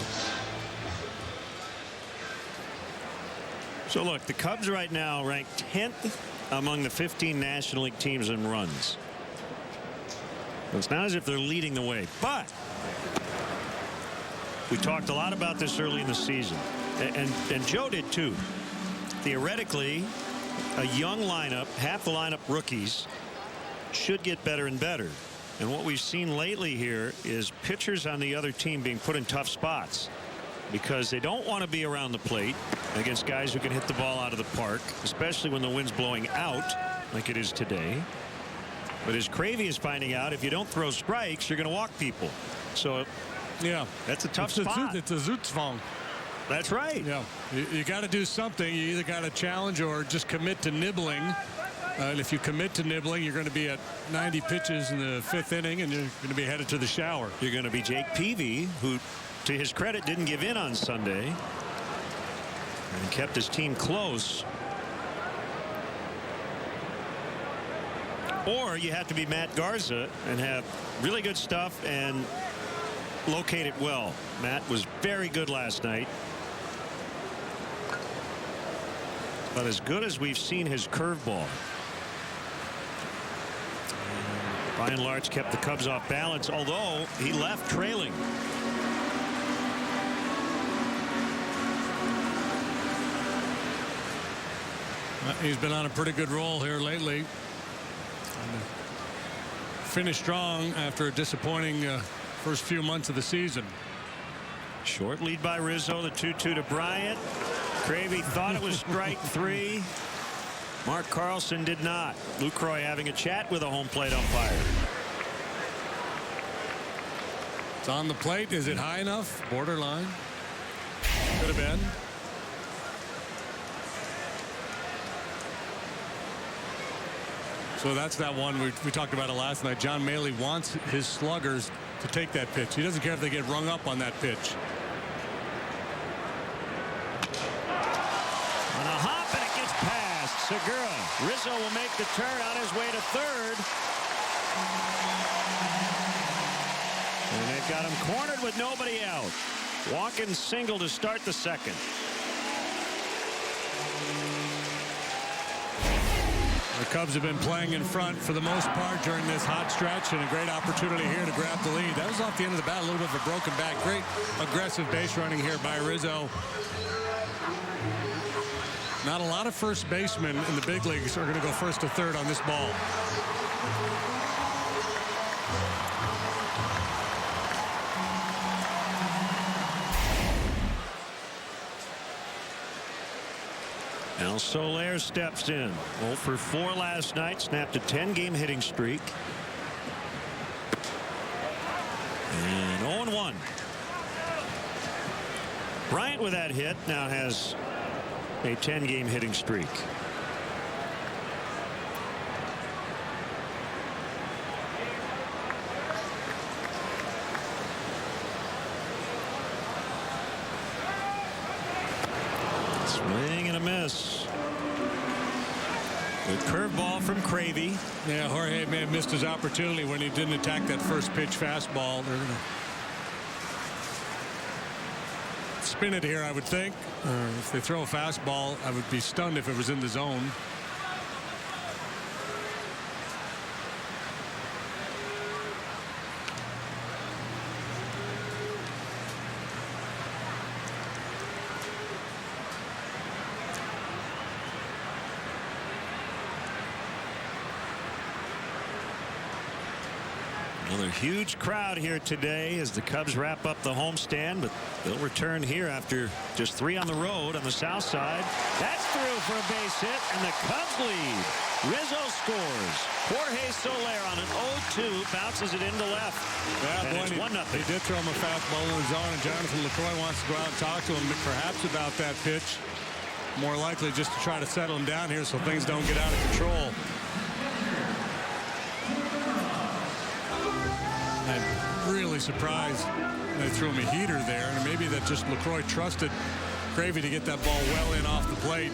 So look, the Cubs right now ranked 10th among the 15 National League teams in runs. It's not as if they're leading the way, but we talked a lot about this early in the season, and Joe did too. Theoretically, a young lineup, half the lineup rookies, should get better and better. And what we've seen lately here is pitchers on the other team being put in tough spots because they don't want to be around the plate against guys who can hit the ball out of the park, especially when the wind's blowing out like it is today. But as Cravey is finding out, if you don't throw strikes, you're going to walk people. So, yeah, that's a tough spot. It's a Zootzwang. That's right. Yeah, you got to do something. You either got to challenge or just commit to nibbling. And if you commit to nibbling, you're going to be at 90 pitches in the 5th inning, and you're going to be headed to the shower. You're going to be Jake Peavy, who, to his credit, didn't give in on Sunday and kept his team close. Or you have to be Matt Garza and have really good stuff and locate it well. Matt was very good last night. But as good as we've seen his curveball. Brian Larch kept the Cubs off balance, although he left trailing. He's been on a pretty good roll here lately. Finished strong after a disappointing first few months of the season. Short lead by Rizzo, the 2-2 to Bryant. Cravey thought it was strike 3. Mark Carlson did not. Lucroy having a chat with a home plate umpire. It's on the plate. Is it high enough? Borderline. Could have been. So that's that one we talked about it last night. John Maley wants his sluggers to take that pitch. He doesn't care if they get rung up on that pitch. On a hop, and it gets past Segura. Rizzo will make the turn on his way to third. And they've got him cornered with nobody out. Walking single to start the second. The Cubs have been playing in front for the most part during this hot stretch, and a great opportunity here to grab the lead. That was off the end of the bat, a little bit of a broken back. Great aggressive base running here by Rizzo. Not a lot of first basemen in the big leagues are going to go first to third on this ball. Now Soler steps in. 0 for 4 last night. Snapped a 10-game hitting streak. And 0-1. Bryant with that hit now has a 10-game hitting streak. Swing and a miss. The curveball from Cravey. Yeah, Jorge may have missed his opportunity when he didn't attack that first pitch fastball. They're going to spin it here, I would think. If they throw a fastball, I would be stunned if it was in the zone. Another huge crowd here today as the Cubs wrap up the homestand, but they'll return here after just 3 on the road on the south side. That's through for a base hit, and the Cubs lead. Rizzo scores. Jorge Soler on an 0-2 bounces it into left. Yeah, and boy, it's 1-0. They did throw him a fastball in the zone, and Jonathan LaCroix wants to go out and talk to him perhaps about that pitch. More likely just to try to settle him down here so things don't get out of control. I'm really surprised they threw him a heater there, and maybe that just LaCroix trusted Gravy to get that ball well in off the plate.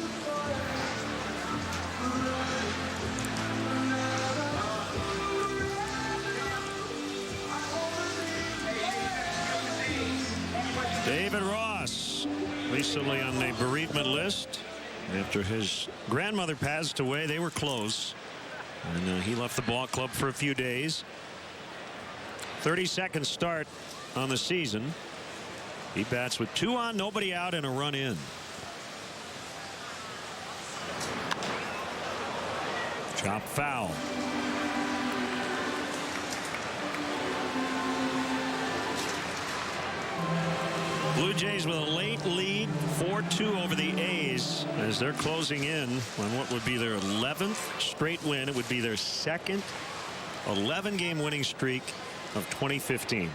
David Ross recently on the bereavement list after his grandmother passed away. They were close, and he left the ball club for a few days. 32nd start on the season. He bats with 2 on, nobody out, and a run in. Chop foul. Blue Jays with a late lead, 4-2 over the A's as they're closing in on what would be their 11th straight win. It would be their second 11-game winning streak of 2015.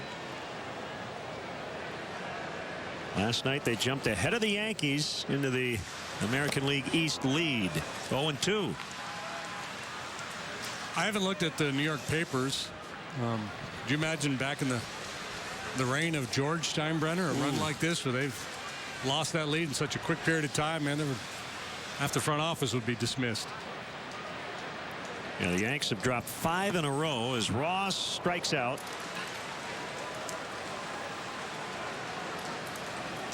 Last night they jumped ahead of the Yankees into the American League East lead, 0-2. I haven't looked at the New York papers. Could you imagine back in the reign of George Steinbrenner, a run like this where they've lost that lead in such a quick period of time? Man, half the front office would be dismissed. Yeah, the Yanks have dropped 5 in a row as Ross strikes out.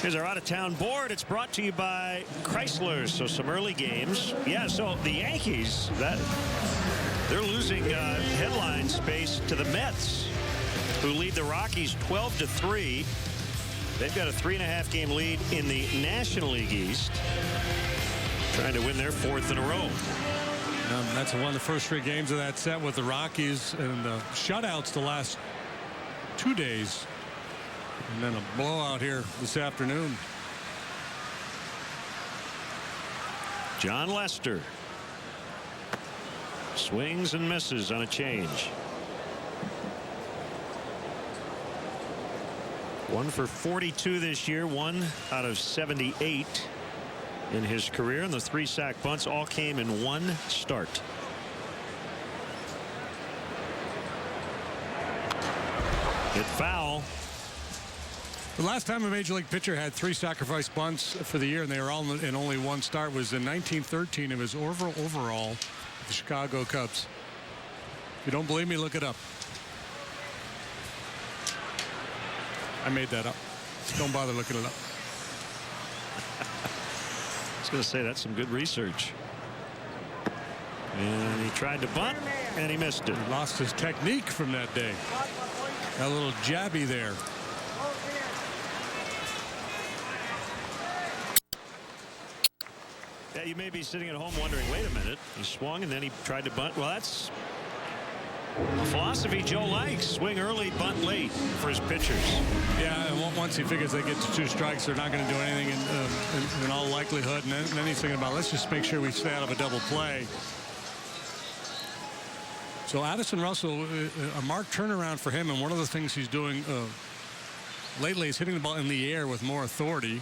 Here's our out-of-town board. It's brought to you by Chrysler. So some early games. Yeah, so the Yankees, they're losing headline space to the Mets, who lead the Rockies 12-3. They've got a 3.5-game lead in the National League East, trying to win their 4th in a row. That's one of the first 3 games of that set with the Rockies, and shutouts the last 2 days, and then a blowout here this afternoon. John Lester swings and misses on a change. 1 for 42 this year, 1 out of 78 in his career, and the 3 sack bunts all came in 1 start. Hit foul. The last time a major league pitcher had 3 sacrifice bunts for the year, and they were all in only 1 start, was in 1913 of his overall with the Chicago Cubs. If you don't believe me, look it up. I made that up. Don't bother looking it up. I was going to say, that's some good research. And he tried to bunt, and he missed it. He lost his technique from that day. Got a little jabby there. Yeah, you may be sitting at home wondering, wait a minute, he swung and then he tried to bunt. Well, that's a philosophy Joe likes. Swing early, bunt late for his pitchers. Yeah, and once he figures they get to 2 strikes, they're not going to do anything in all likelihood. And then he's thinking about, let's just make sure we stay out of a double play. So Addison Russell, a marked turnaround for him, and one of the things he's doing lately is hitting the ball in the air with more authority.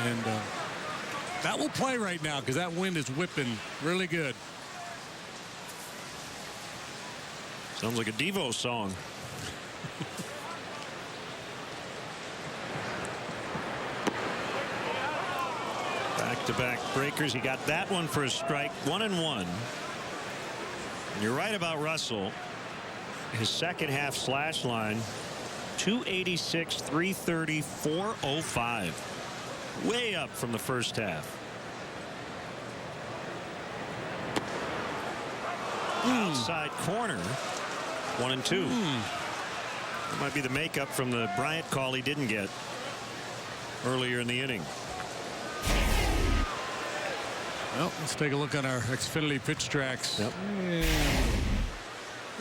And that will play right now because that wind is whipping really good. Sounds like a Devo song. Back-to-back breakers. He got that one for a strike. 1-1. And you're right about Russell. His second half slash line, 286, 330, 405. Way up from the first half. Outside corner. 1-2. That might be the makeup from the Bryant call he didn't get earlier in the inning. Well, let's take a look at our Xfinity pitch tracks. Yep.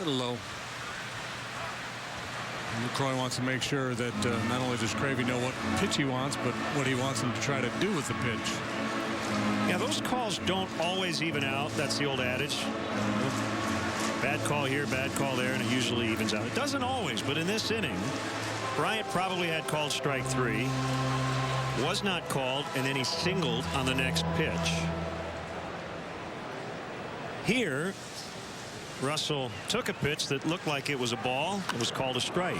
A little low. LaCroix wants to make sure that not only does Cravey know what pitch he wants, but what he wants him to try to do with the pitch. Yeah, those calls don't always even out. That's the old adage. Bad call here, bad call there, and it usually evens out. It doesn't always, but in this inning, Bryant probably had called strike 3, was not called, and then he singled on the next pitch. Here, Russell took a pitch that looked like it was a ball. It was called a strike.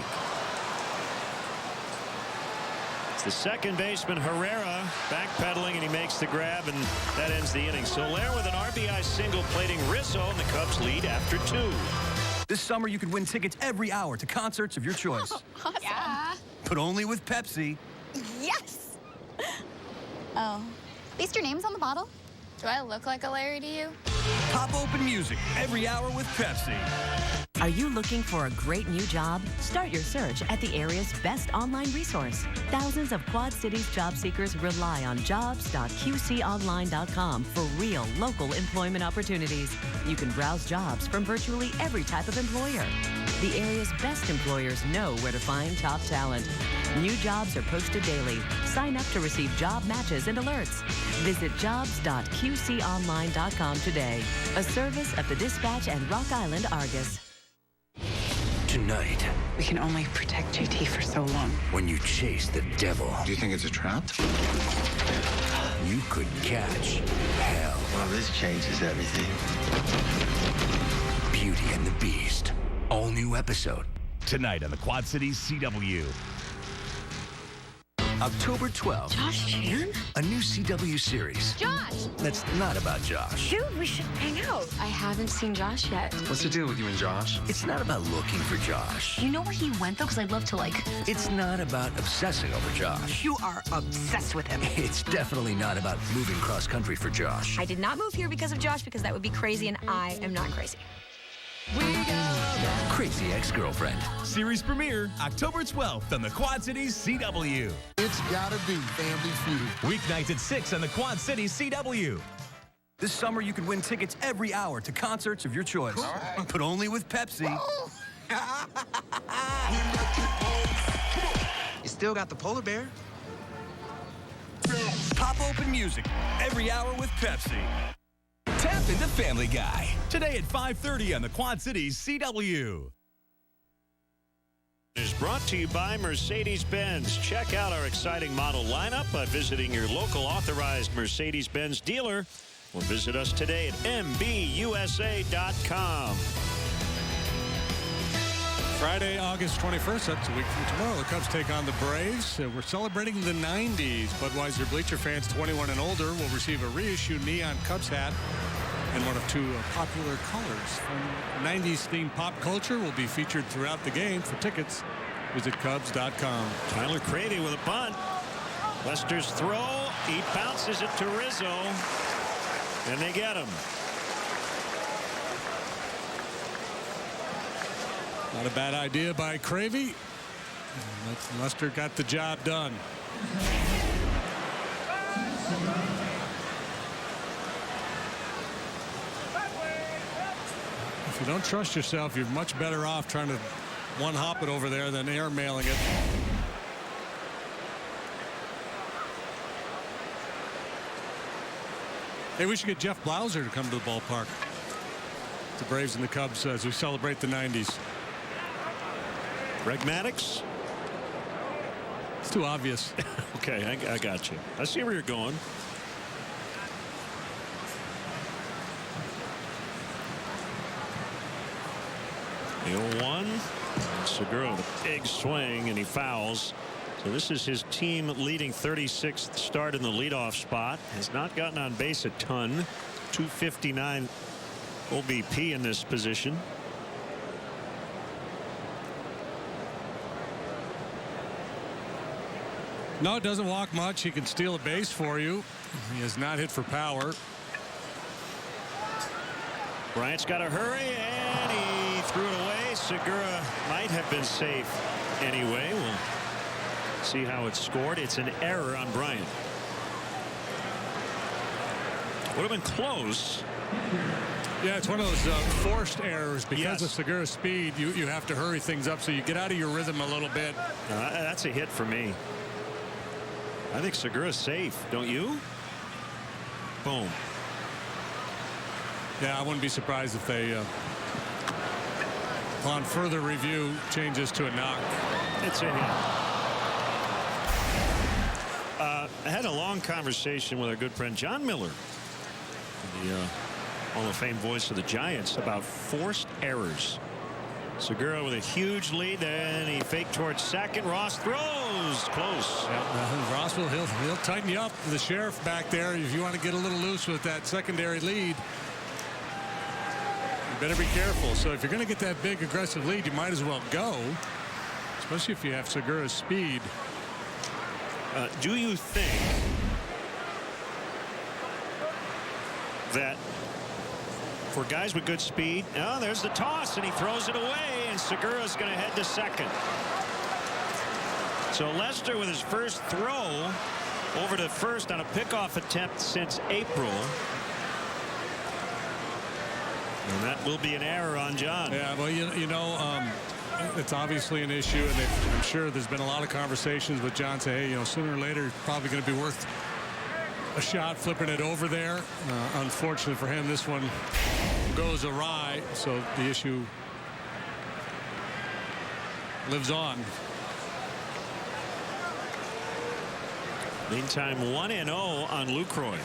It's the second baseman, Herrera, backpedaling, and he makes the grab, and that ends the inning. Soler with an RBI single plating Rizzo, and the Cubs lead after 2. This summer, you could win tickets every hour to concerts of your choice. Awesome. Yeah. But only with Pepsi. Yes. Oh. At least your name's on the bottle. Do I look like a Larry to you? Pop open music every hour with Pepsi. Are you looking for a great new job? Start your search at the area's best online resource. Thousands of Quad Cities job seekers rely on jobs.qconline.com for real local employment opportunities. You can browse jobs from virtually every type of employer. The area's best employers know where to find top talent. New jobs are posted daily. Sign up to receive job matches and alerts. Visit jobs.qconline.com today. A service of the Dispatch and Rock Island Argus. Tonight, We can only protect JT for so long. when you chase the devil, Do you think it's a trap? you could catch hell. Well, this changes everything. Beauty and the Beast. All new episode. Tonight on the Quad Cities CW. October 12th. Josh Chan? A new CW series. Josh! That's not about Josh. Dude, we should hang out. I haven't seen Josh yet. What's the deal with you and Josh? It's not about looking for Josh. You know where he went, though? Because I'd love to, It's not about obsessing over Josh. You are obsessed with him. It's definitely not about moving cross country for Josh. I did not move here because of Josh, because that would be crazy, and I am not crazy. Crazy Ex-Girlfriend. Series premiere October 12th on the Quad Cities CW. It's gotta be Family Feud. Weeknights at 6 on the Quad Cities CW. This summer, you could win tickets every hour to concerts of your choice. Right. But only with Pepsi. You still got the polar bear? Pop open music every hour with Pepsi. Tap into Family Guy. Today at 5:30 on the Quad Cities CW. Is brought to you by Mercedes-Benz. Check out our exciting model lineup by visiting your local authorized Mercedes-Benz dealer, or visit us today at MBUSA.com. Friday, August 21st, that's a week from tomorrow. The Cubs take on the Braves. We're celebrating the 90s. Budweiser Bleacher fans 21 and older will receive a reissue neon Cubs hat in one of 2 popular colors. 90s-themed pop culture will be featured throughout the game. For tickets, visit Cubs.com. Tyler Cravey with a bunt. Lester's throw. He bounces it to Rizzo. And they get him. Not a bad idea by Cravey. Lester got the job done. If you don't trust yourself, you're much better off trying to one-hop it over there than airmailing it. Hey, we should get Jeff Blauser to come to the ballpark. The Braves and the Cubs as we celebrate the 90s. Greg Maddux. It's too obvious. Okay, I got you. I see where you're going. The 0-1. Segura with a big swing, and he fouls. So this is his team leading 36th start in the leadoff spot. Has not gotten on base a ton. 259 OBP in this position. No, it doesn't walk much. He can steal a base for you. He has not hit for power. Bryant's got to hurry, and he threw it away. Segura might have been safe anyway. We'll see how it's scored. It's an error on Bryant. Would have been close. Yeah, it's one of those forced errors because of Segura's speed. You have to hurry things up so you get out of your rhythm a little bit. That's a hit for me. I think Segura's safe, don't you? Boom. Yeah, I wouldn't be surprised if they, on further review, changes to a knock. It's a hit. I had a long conversation with our good friend John Miller, the Hall of Fame voice of the Giants, about forced errors. Segura with a huge lead, then he faked towards second. Ross throws close. Ross he'll tighten you up. The sheriff back there, if you want to get a little loose with that secondary lead, you better be careful. So if you're going to get that big aggressive lead, you might as well go, especially if you have Segura's speed. Do you think that for guys with good speed, there's the toss and he throws it away, and Segura's going to head to second. So Lester with his first throw over to first on a pickoff attempt since April. And that will be an error on John. Yeah, well, you know, it's obviously an issue, and I'm sure there's been a lot of conversations with John saying, hey, sooner or later, it's probably going to be worth a shot flipping it over there. Unfortunately for him, this one goes awry, so the issue lives on. Meantime, 1-0 on Lucroy.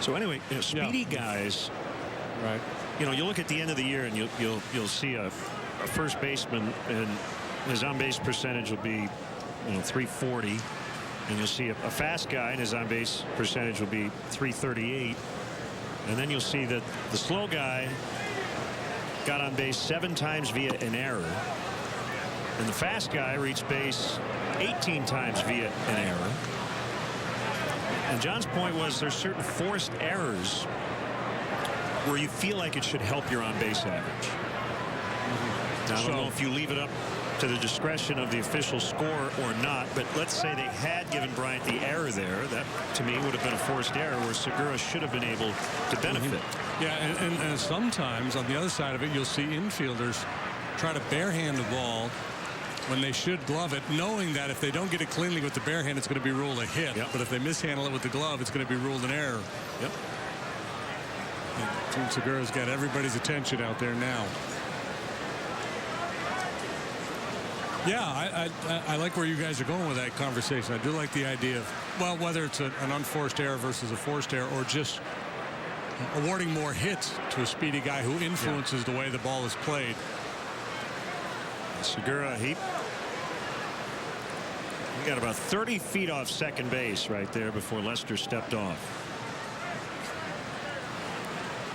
So anyway, speedy guys, right? You look at the end of the year and you'll see a first baseman, and his on-base percentage will be 340, and you'll see a fast guy and his on-base percentage will be 338, and then you'll see that the slow guy got on base 7 times via an error, and the fast guy reached base 18 times via an error. And John's point was there's certain forced errors where you feel like it should help your on-base average. Now, I don't know if you leave it up to the discretion of the official score or not, but let's say they had given Bryant the error there. That, to me, would have been a forced error where Segura should have been able to benefit. Yeah, and sometimes on the other side of it, you'll see infielders try to barehand the ball when they should glove it, knowing that if they don't get it cleanly with the bare hand, it's going to be ruled a hit. But if they mishandle it with the glove, it's going to be ruled an error. Team Segura's got everybody's attention out there now. Yeah, I like where you guys are going with that conversation. I do like the idea of, well, whether it's an unforced error versus a forced error, or just awarding more hits to a speedy guy who influences the way the ball is played. Segura, he got about 30 feet off second base right there before Lester stepped off.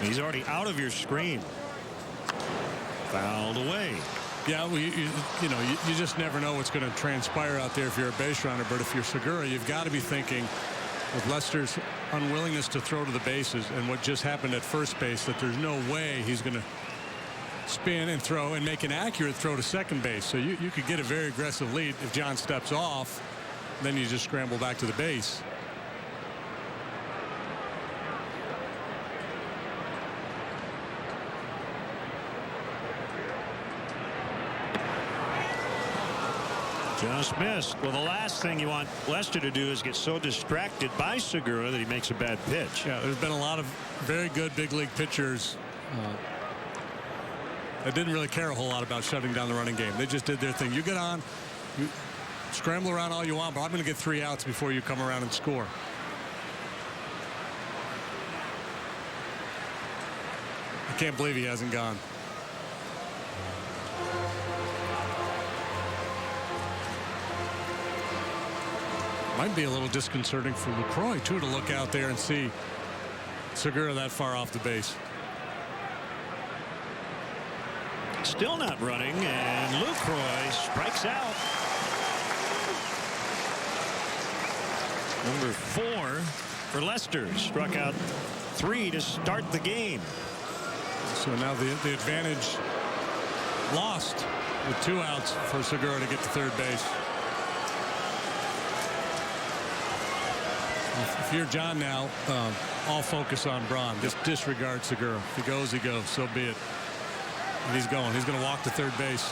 He's already out of your screen. Fouled away. Yeah, well, you just never know what's going to transpire out there if you're a base runner. But if you're Segura, you've got to be thinking, with Lester's unwillingness to throw to the bases and what just happened at first base, that there's no way he's going to spin and throw and make an accurate throw to second base. So you could get a very aggressive lead if John steps off, then you just scramble back to the base. Just missed. Well, the last thing you want Lester to do is get so distracted by Segura that he makes a bad pitch. Yeah, there's been a lot of very good big league pitchers that didn't really care a whole lot about shutting down the running game. They just did their thing. You get on, you scramble around all you want, but I'm going to get 3 outs before you come around and score. I can't believe he hasn't gone. Might be a little disconcerting for Lucroy, too, to look out there and see Segura that far off the base. Still not running, and Lucroy strikes out. Number 4 for Lester. Struck out 3 to start the game. So now the advantage lost with 2 outs for Segura to get to third base. If you're John now, all focus on Braun. Just disregard Segura. If he goes, he goes. So be it. And he's going. He's going to walk to third base.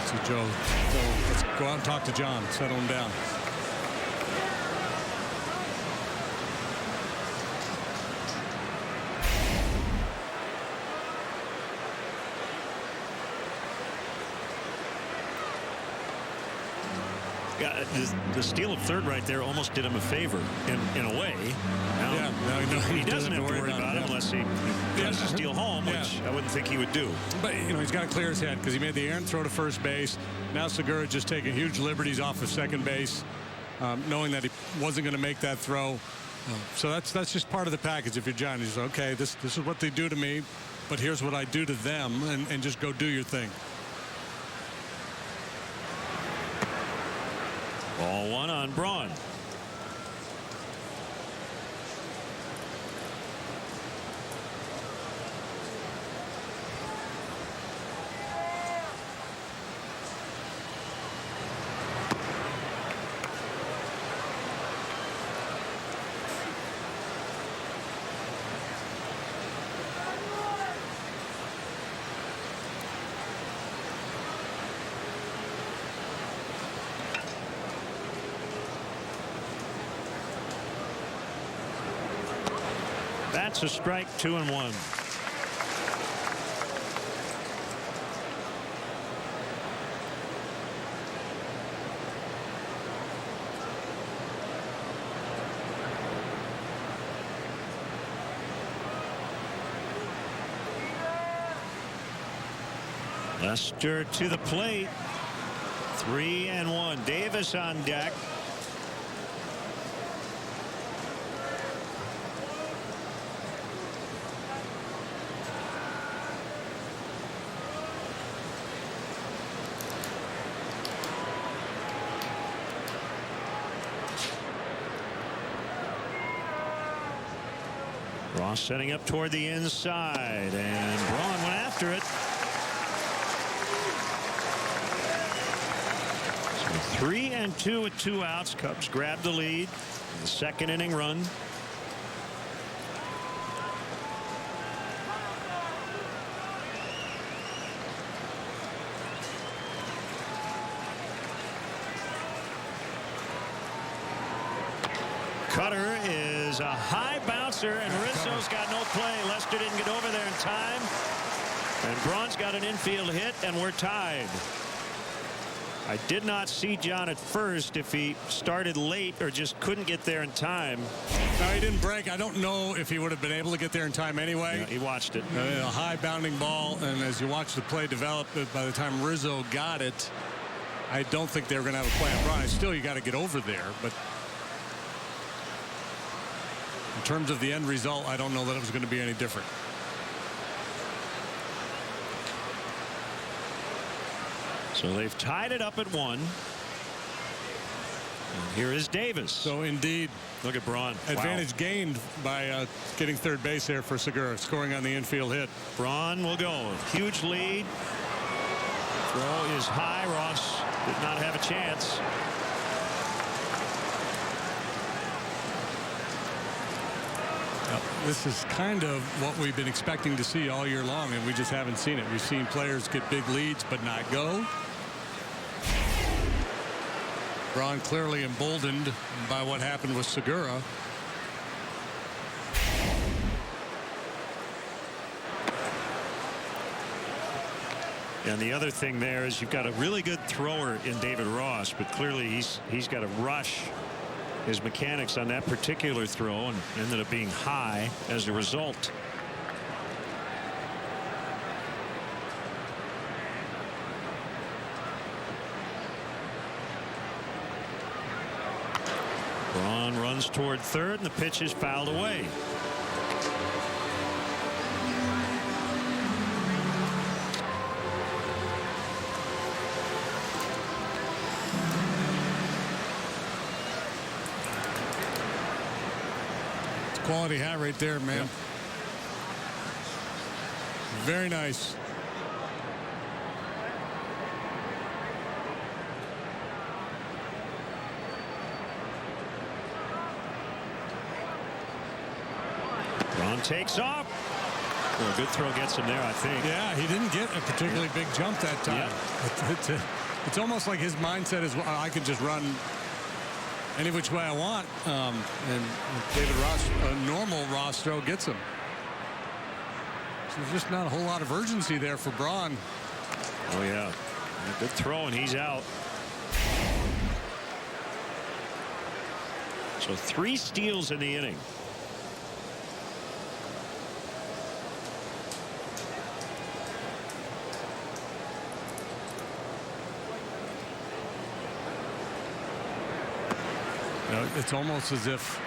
So Joe, let's go out and talk to John. Settle him down. Yeah, the steal of third right there almost did him a favor in a way. Now, he doesn't have to worry about it unless he tries to steal home, which I wouldn't think he would do. But, he's got to clear his head because he made the errant throw to first base. Now Segura just taking huge liberties off of second base, knowing that he wasn't going to make that throw. So that's just part of the package. If you're John, he's okay, this is what they do to me, but here's what I do to them, and just go do your thing. Ball one on Braun. That's a strike, 2-1. Lester to the plate. 3-1. Davis on deck. Ross setting up toward the inside, and Braun went after it. So 3-2 with 2 outs. Cubs grabbed the lead. The second inning run. Cutter is a high bouncer, and Rizzo's got no play. Lester didn't get over there in time, and Braun's got an infield hit, and we're tied. I did not see John at first if he started late or just couldn't get there in time. No, he didn't break. I don't know if he would have been able to get there in time anyway. Yeah, he watched it. A high bounding ball, and as you watch the play develop, by the time Rizzo got it, I don't think they were going to have a play on Braun. Still, you got to get over there, but in terms of the end result, I don't know that it was going to be any different. So they've tied it up at 1. And here is Davis. So indeed, look at Braun. Advantage gained by getting third base there for Segura, scoring on the infield hit. Braun will go. Huge lead. Throw is high. Ross did not have a chance. This is kind of what we've been expecting to see all year long, and we just haven't seen it. We've seen players get big leads but not go. Braun clearly emboldened by what happened with Segura. And the other thing there is you've got a really good thrower in David Ross, but clearly he's got to rush his mechanics on that particular throw and ended up being high as a result. Braun runs toward third, and the pitch is fouled away. Quality hat right there, man. Very nice. Braun takes off. Well, a good throw gets him there, I think. Yeah, he didn't get a particularly big jump that time. Yeah. It's almost like his mindset is, well, I can just run any which way I want. And David Ross, a normal Ross throw gets him. So there's just not a whole lot of urgency there for Braun. Oh, yeah. A good throw, and he's out. So 3 steals in the inning. It's almost as if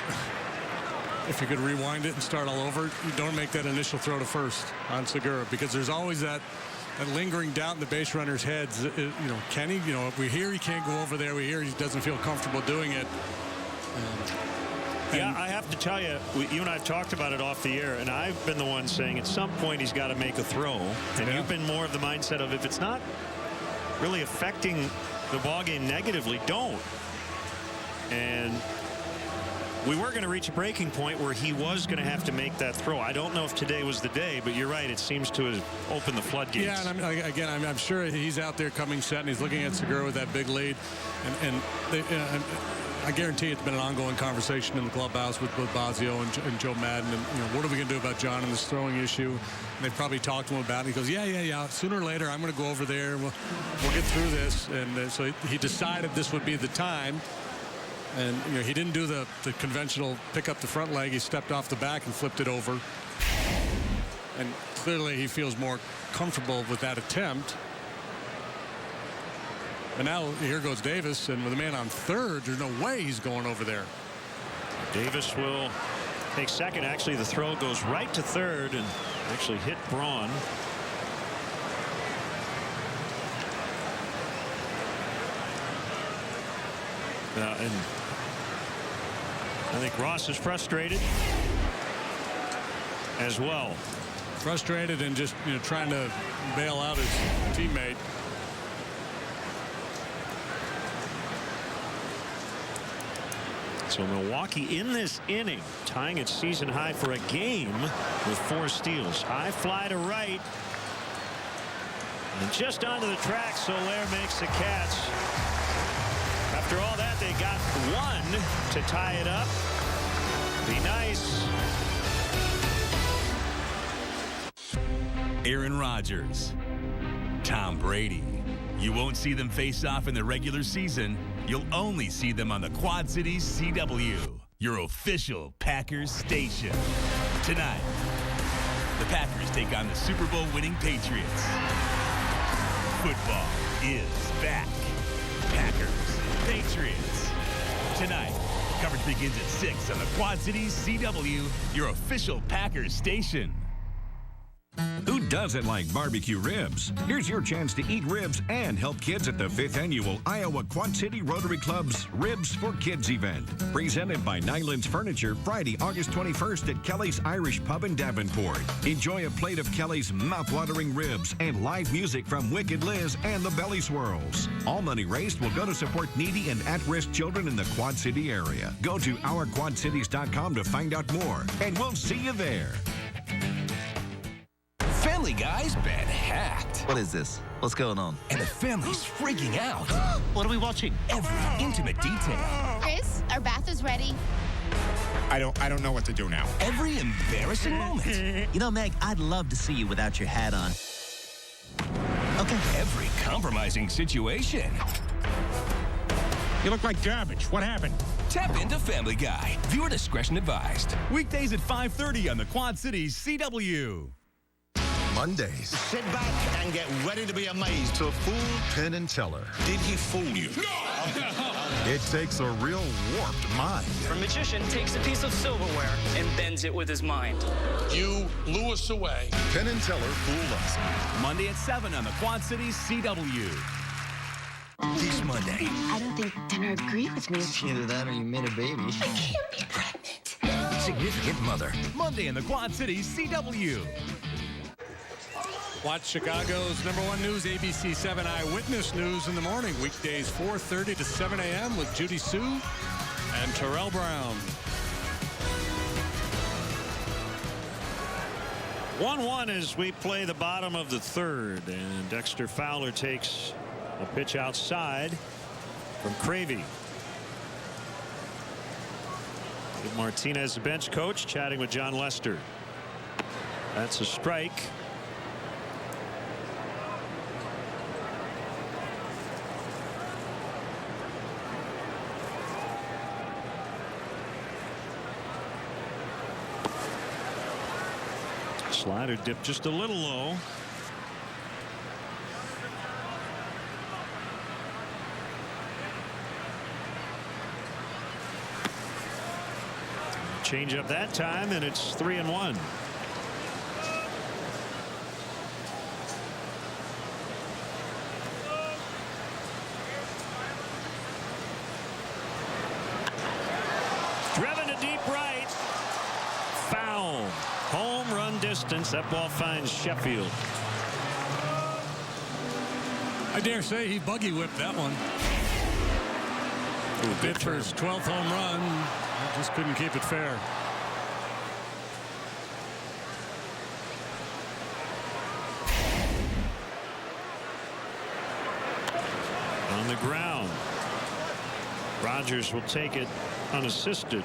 you could rewind it and start all over, you don't make that initial throw to first on Segura, because there's always that lingering doubt in the base runner's heads. Can he? If we hear he can't go over there, we hear he doesn't feel comfortable doing it. Yeah, I have to tell you, you and I have talked about it off the air, and I've been the one saying at some point he's got to make a throw. And you've been more of the mindset of, if it's not really affecting the ballgame negatively, don't. And we were going to reach a breaking point where he was going to have to make that throw. I don't know if today was the day, but you're right. It seems to have opened the floodgates. Yeah, and I'm sure he's out there coming set, and he's looking at Segura with that big lead. And I guarantee it's been an ongoing conversation in the clubhouse with Bosio and Joe Madden. And, what are we going to do about John and this throwing issue? And they've probably talked to him about it. He goes, yeah. Sooner or later, I'm going to go over there. We'll get through this. And so he decided this would be the time. And he didn't do the conventional pick up the front leg. He stepped off the back and flipped it over. And clearly he feels more comfortable with that attempt. But now here goes Davis, and with a man on third, there's no way he's going over there. Davis will take second. Actually, the throw goes right to third and actually hit Braun. And I think Ross is frustrated as well. Frustrated and just trying to bail out his teammate. So Milwaukee in this inning tying its season high for a game with 4 steals. High fly to right. And just onto the track, Soler makes the catch. After all that, they got 1 to tie it up. Be nice. Aaron Rodgers, Tom Brady. You won't see them face off in the regular season. You'll only see them on the Quad Cities CW, your official Packers station. Tonight, the Packers take on the Super Bowl winning Patriots. Football is back. Packers, Patriots. Tonight, coverage begins at 6 on the Quad Cities CW, your official Packers station. Who doesn't like barbecue ribs? Here's your chance to eat ribs and help kids at the 5th Annual Iowa Quad City Rotary Club's Ribs for Kids event. Presented by Nyland's Furniture, Friday, August 21st at Kelly's Irish Pub in Davenport. Enjoy a plate of Kelly's mouth-watering ribs and live music from Wicked Liz and the Belly Swirls. All money raised will go to support needy and at-risk children in the Quad City area. Go to ourquadcities.com to find out more, and we'll see you there. Family Guy's been hacked. What is this? What's going on? And the family's freaking out. What are we watching? Every intimate detail. Chris, our bath is ready. I don't know what to do now. Every embarrassing moment. You know, Meg, I'd love to see you without your hat on. Okay. Every compromising situation. You look like garbage. What happened? Tap into Family Guy. Viewer discretion advised. Weekdays at 5:30 on the Quad Cities CW. Mondays. Sit back and get ready to be amazed. To fool Penn and Teller. Did he fool you? It takes a real warped mind. A magician takes a piece of silverware and bends it with his mind. You blew us away. Penn and Teller fool us. Monday at 7 on the Quad Cities CW. This Monday. I don't think dinner agree with me. Either that or you made a baby. I can't be pregnant. Significant Mother. Monday in the Quad Cities CW. Watch Chicago's #1 news, ABC7 Eyewitness News in the morning. Weekdays 4:30 to 7 a.m. with Judy Sue and Terrell Brown. 1-1 as we play the bottom of the third. And Dexter Fowler takes a pitch outside from Cravey. Martinez, the bench coach, chatting with John Lester. That's a strike. Slider dipped just a little low. Change up that time, and it's 3-1. Driven to deep right. Foul. Home run distance. That ball finds Sheffield. I dare say he buggy whipped that one. Bid for his 12th home run. Just couldn't keep it fair. On the ground. Rogers will take it unassisted.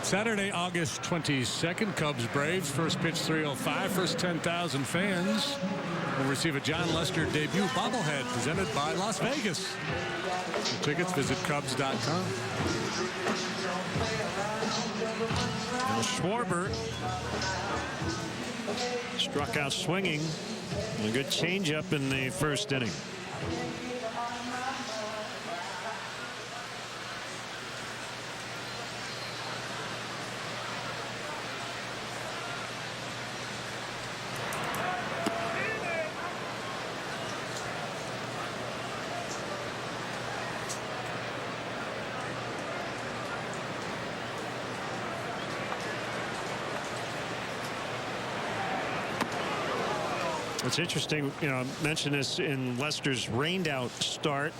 Saturday, August 22nd, Cubs Braves. First pitch 3:05. First 10,000 fans will receive a John Lester debut bobblehead presented by Las Vegas. For tickets, visit Cubs.com. Now Schwarber struck out swinging. A good changeup in the first inning. It's interesting, you know, I mentioned this in Lester's rained out start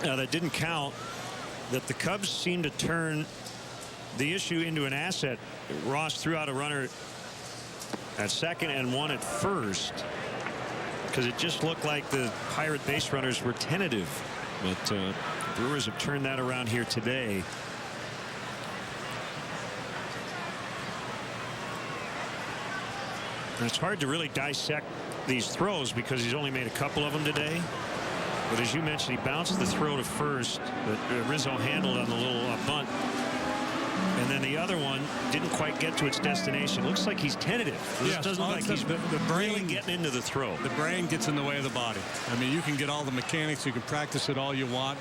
that didn't count, that the Cubs seem to turn the issue into an asset. Ross threw out a runner at second and one at first because it just looked like the Pirate base runners were tentative, but Brewers have turned that around here today. And it's hard to really dissect these throws because he's only made a couple of them today. But as you mentioned, he bounced the throw to first that Rizzo handled on the little bunt. And then the other one didn't quite get to its destination. Looks like he's tentative. This doesn't look like he's the brain really getting into the throw. The brain gets in the way of the body. I mean, you can get all the mechanics. You can practice it all you want.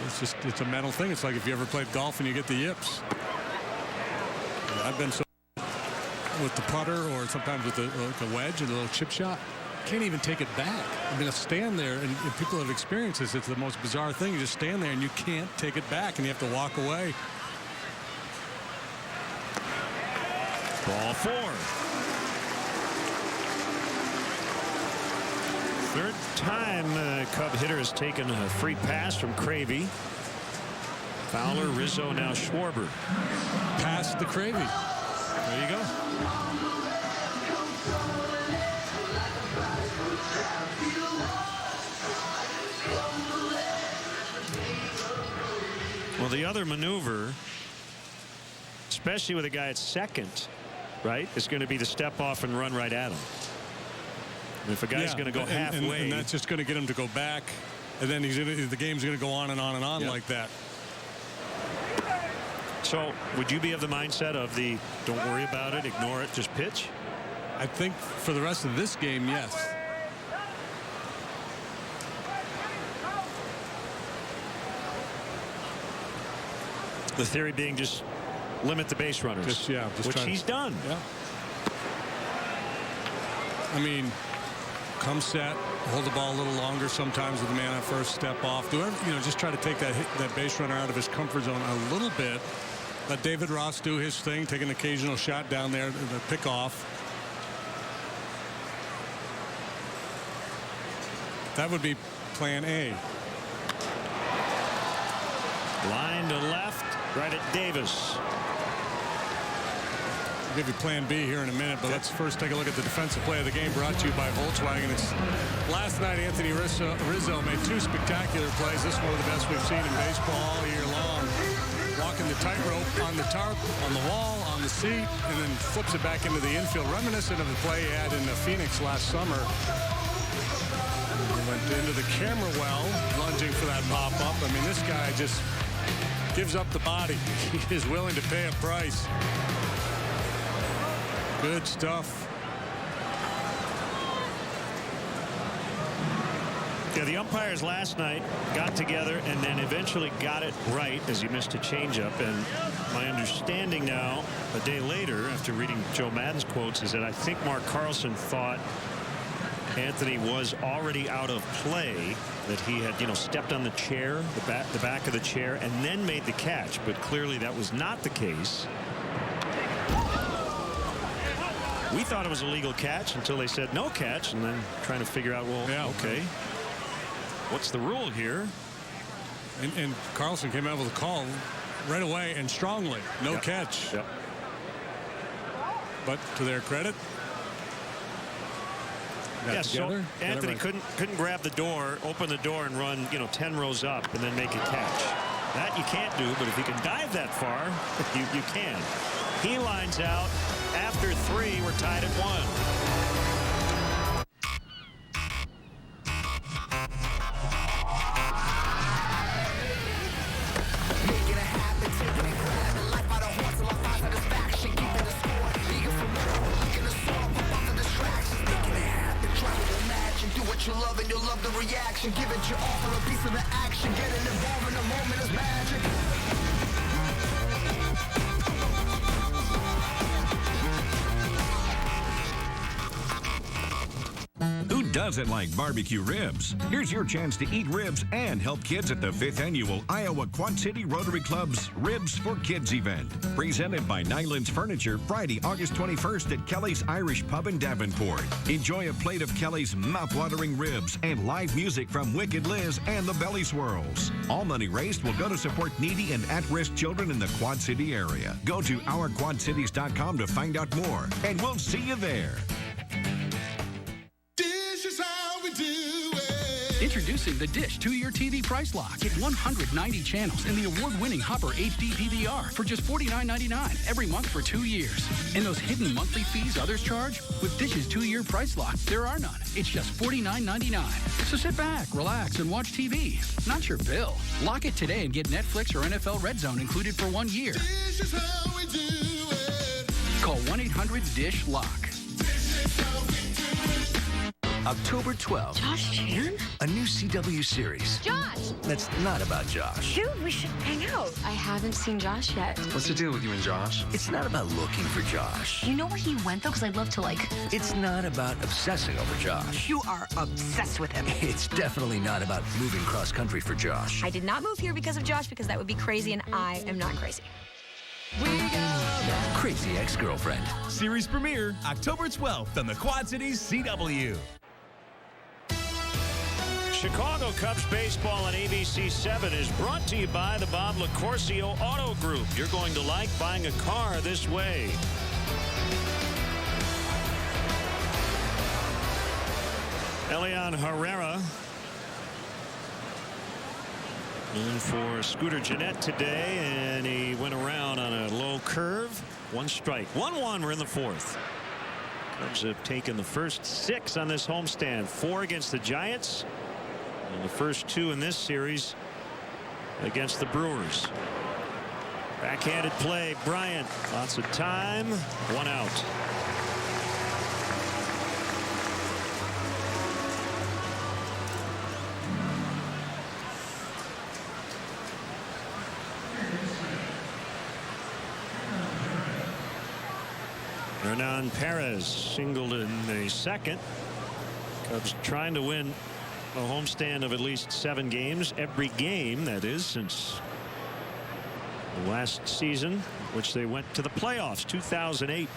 It's a mental thing. It's like if you ever played golf and you get the yips. I've been so with the putter or sometimes with a wedge and a little chip shot. Can't even take it back. I mean, to stand there, and people have experienced this, it's the most bizarre thing. You just stand there and you can't take it back and you have to walk away. Ball four. Third time Cub hitter has taken a free pass from Cravey. Fowler, Rizzo, now Schwarber. Past the Cravey. There you go. Well, the other maneuver, especially with a guy at second, right, is going to be the step off and run right at him. And if a guy's going to go halfway, and that's just going to get him to go back, and then the game's going to go on and on and on like that. So would you be of the mindset of the don't worry about it, ignore it, just pitch? I think for the rest of this game, yes. The theory being just limit the base runners, which he's done. Yeah. I mean, come set, hold the ball a little longer sometimes with the man on first, step off. Do whatever, you know, just try to take that base runner out of his comfort zone a little bit. Let David Ross do his thing, take an occasional shot down there, the pick off. That would be plan A. Line to left, right at Davis. I'll give you plan B here in a minute, but let's first take a look at the defensive play of the game brought to you by Volkswagen. It's last night, Anthony Rizzo made 2 spectacular plays. This one of the best we've seen in baseball all year long. Walking the tightrope on the tarp, on the wall, on the seat, and then flips it back into the infield, reminiscent of the play he had in Phoenix last summer. He went into the camera well, lunging for that pop-up. I mean, this guy just gives up the body. He is willing to pay a price. Good stuff. Yeah, the umpires last night got together and then eventually got it right as he missed a changeup. And my understanding now, a day later, after reading Joe Madden's quotes, is that I think Mark Carlson thought Anthony was already out of play, that he had, stepped on the chair, the back of the chair, and then made the catch. But clearly that was not the case. We thought it was a legal catch until they said no catch, and then trying to figure out, well, yeah, okay, what's the rule here? And Carlson came out with a call right away and strongly. No Yep. catch. Yep. But to their credit, Yeah, so Anthony couldn't grab the door, open the door, and run 10 rows up and then make a catch. That you can't do, but if you can dive that far, you can. He lines out. After 3, we're tied at 1. You love and you'll love the reaction. Give it your all for a piece of the action. Getting involved in the moment is magic. Who doesn't like barbecue ribs? Here's your chance to eat ribs and help kids at the 5th Annual Iowa Quad City Rotary Club's Ribs for Kids event. Presented by Nyland's Furniture, Friday, August 21st at Kelly's Irish Pub in Davenport. Enjoy a plate of Kelly's mouth-watering ribs and live music from Wicked Liz and the Belly Swirls. All money raised will go to support needy and at-risk children in the Quad City area. Go to ourquadcities.com to find out more, and we'll see you there. Introducing the Dish 2-year TV price lock. Get 190 channels and the award-winning Hopper HD PVR for just $49.99 every month for 2 years. And those hidden monthly fees others charge? With Dish's 2-year price lock, there are none. It's just $49.99. So sit back, relax, and watch TV. Not your bill. Lock it today and get Netflix or NFL Red Zone included for 1 year. This is how we do it. Call 1-800-DISH-LOCK. October 12th. Josh Chan? A new CW series. Josh! That's not about Josh. Dude, we should hang out. I haven't seen Josh yet. What's the deal with you and Josh? It's not about looking for Josh. You know where he went, though? Because I'd love to, It's not about obsessing over Josh. You are obsessed with him. It's definitely not about moving cross-country for Josh. I did not move here because of Josh, because that would be crazy, and I am not crazy. Crazy Ex-Girlfriend. Series premiere October 12th on the Quad Cities CW. Chicago Cubs baseball on ABC7 is brought to you by the Bob LaCourcio Auto Group. You're going to like buying a car this way. Elian Herrera in for Scooter Gennett today, and he went around on a low curve. 1 strike. 1-1. We're in the 4th. Cubs have taken the first 6 on this homestand. 4 against the Giants. And the first 2 in this series against the Brewers. Backhanded play, Bryant. Lots of time. 1 out. Hernan Perez singled in the 2nd. Cubs trying to win a homestand of at least 7 games. Every game, that is, since the last season, which they went to the playoffs, 2008.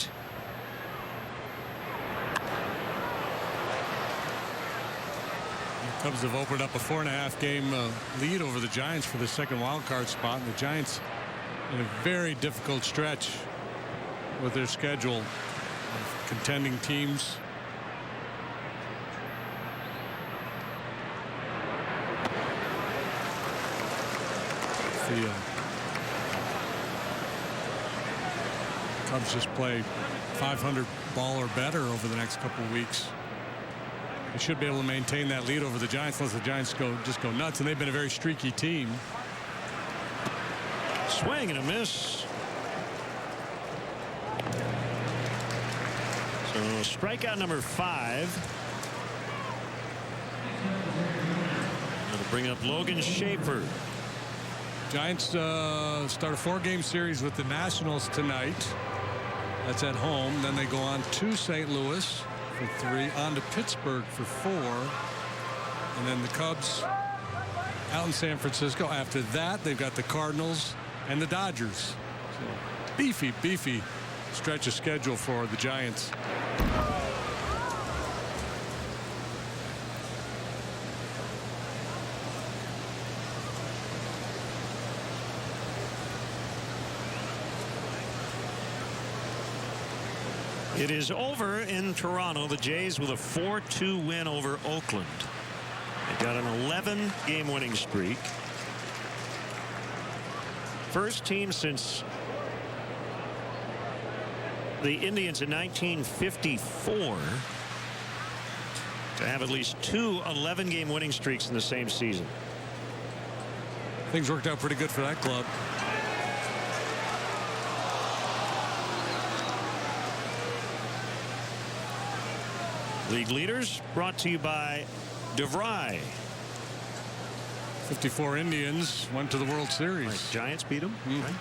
Cubs have opened up a 4.5-game lead over the Giants for the second wild card spot, and the Giants in a very difficult stretch with their schedule of contending teams. The Cubs just play 500 ball or better over the next couple of weeks. They should be able to maintain that lead over the Giants unless the Giants just go nuts, and they've been a very streaky team. Swing and a miss. So strikeout number 5. Going to bring up Logan Schaefer. Giants start a 4-game series with the Nationals tonight. That's at home. Then they go on to St. Louis for 3, on to Pittsburgh for 4, and then the Cubs out in San Francisco. After that, they've got the Cardinals and the Dodgers. So beefy stretch of schedule for the Giants. It is over in Toronto. The Jays with a 4-2 win over Oakland. They got an 11-game winning streak. First team since the Indians in 1954 to have at least 2 11-game winning streaks in the same season. Things worked out pretty good for that club. League leaders brought to you by DeVry. 54 Indians went to the World Series. Right, Giants beat them. Right.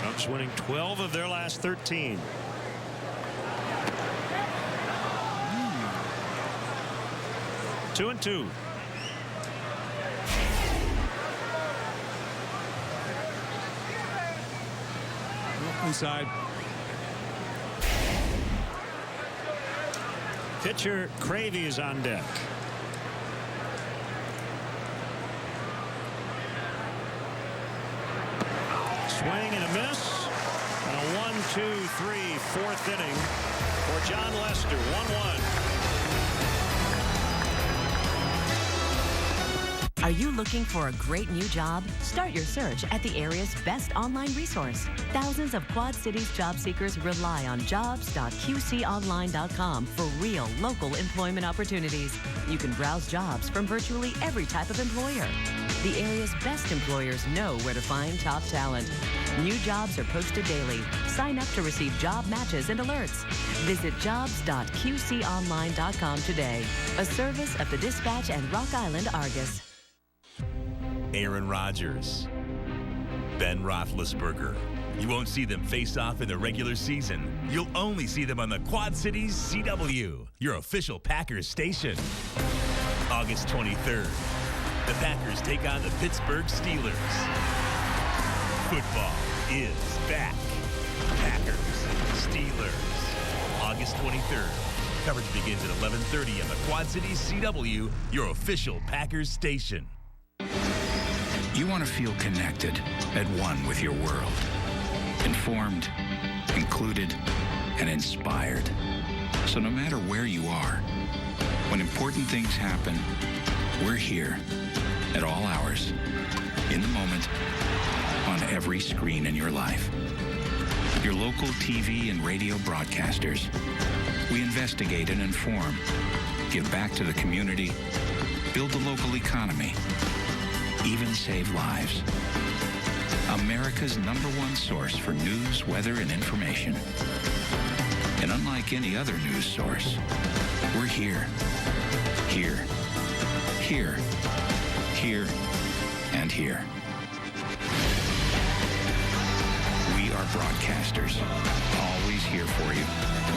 Cubs winning 12 of their last 13. Two and two. Inside. Pitcher Cravey is on deck. Swing and a miss. And a 1-2-3 fourth inning for John Lester. 1-1. Are you looking for a great new job? Start your search at the area's best online resource. Thousands of Quad Cities job seekers rely on jobs.qconline.com for real local employment opportunities. You can browse jobs from virtually every type of employer. The area's best employers know where to find top talent. New jobs are posted daily. Sign up to receive job matches and alerts. Visit jobs.qconline.com today. A service of the Dispatch and Rock Island Argus. Aaron Rodgers, Ben Roethlisberger. You won't see them face off in the regular season. You'll only see them on the Quad Cities CW, your official Packers station. August 23rd, the Packers take on the Pittsburgh Steelers. Football is back. Packers, Steelers, August 23rd. Coverage begins at 11:30 on the Quad Cities CW, your official Packers station. You want to feel connected, at one with your world. Informed, included, and inspired. So no matter where you are, when important things happen, we're here at all hours, in the moment, on every screen in your life. Your local TV and radio broadcasters. We investigate and inform, give back to the community, build the local economy, even save lives. America's #1 source for news, weather, and information. And unlike any other news source, we're here. Here. Here. Here. And here. We are broadcasters, always here for you,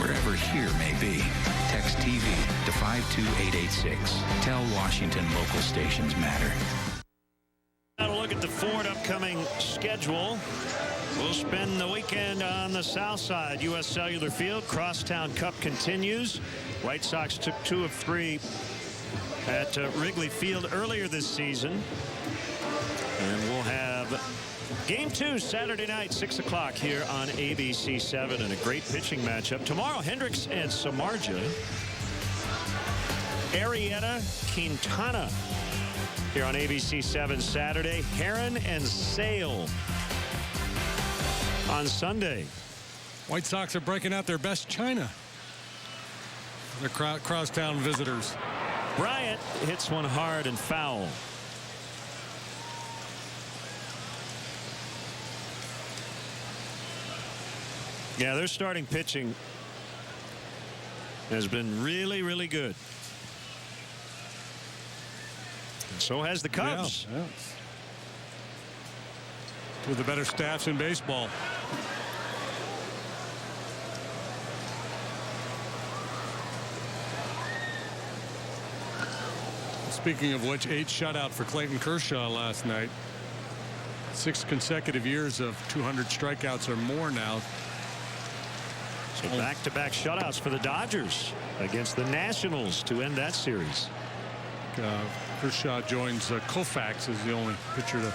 wherever here may be. Text TV to 52886. Tell Washington local stations matter. Now to look at the Ford upcoming schedule. We'll spend the weekend on the south side. U.S. Cellular Field. Crosstown Cup continues. White Sox took 2 of 3 at Wrigley Field earlier this season. And we'll have Game 2 Saturday night, 6 o'clock here on ABC7. And a great pitching matchup. Tomorrow, Hendricks and Samardzija. Arrieta, Quintana here on ABC7 Saturday. Heron and Sale on Sunday. White Sox are breaking out their best china. They're crosstown visitors. Bryant hits one hard and foul. Yeah, their starting pitching has been really, really good. And so has the Cubs. Yeah. Two of the better staffs in baseball. Speaking of which, 8 shutout for Clayton Kershaw last night. 6 consecutive years of 200 strikeouts or more now. So back-to-back shutouts for the Dodgers against the Nationals to end that series. Kershaw joins Koufax as the only pitcher to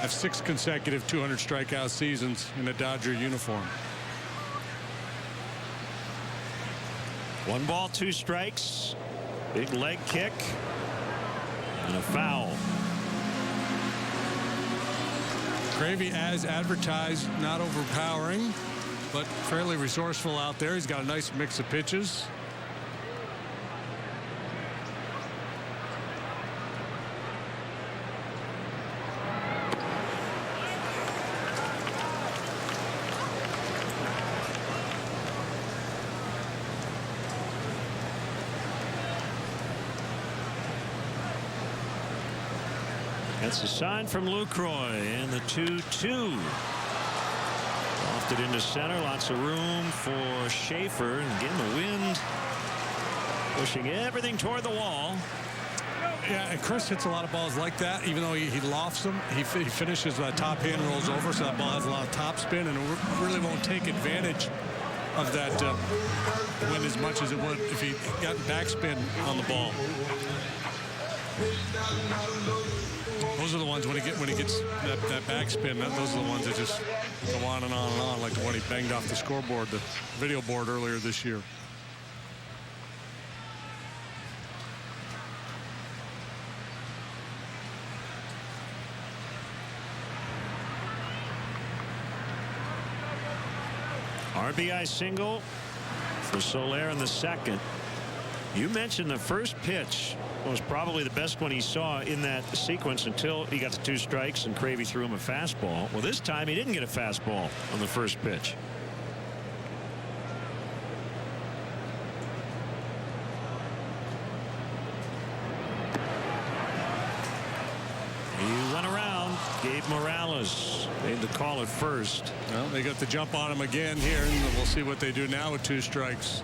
have 6 consecutive 200 strikeout seasons in a Dodger uniform. 1 ball, 2 strikes. Big leg kick and a foul. Gravy, as advertised, not overpowering, but fairly resourceful out there. He's got a nice mix of pitches. That's a sign from Lucroy, and the 2-2. Lofted into center. Lots of room for Schaefer. And again, the wind pushing everything toward the wall. Yeah, and Chris hits a lot of balls like that. Even though he lofts them, he finishes top hand rolls over, so that ball has a lot of top spin, and it really won't take advantage of that wind as much as it would if he got backspin on the ball. Those are the ones when he gets that backspin. Those are the ones that just go on and on and on, like the one he banged off the scoreboard, the video board earlier this year. RBI single for Soler in the second. You mentioned the first pitch was probably the best one he saw in that sequence until he got to 2 strikes and Cravey threw him a fastball. Well, this time he didn't get a fastball on the first pitch. He went around. Gabe Morales made the call at first. Well, they got the jump on him again here, and we'll see what they do now with 2 strikes.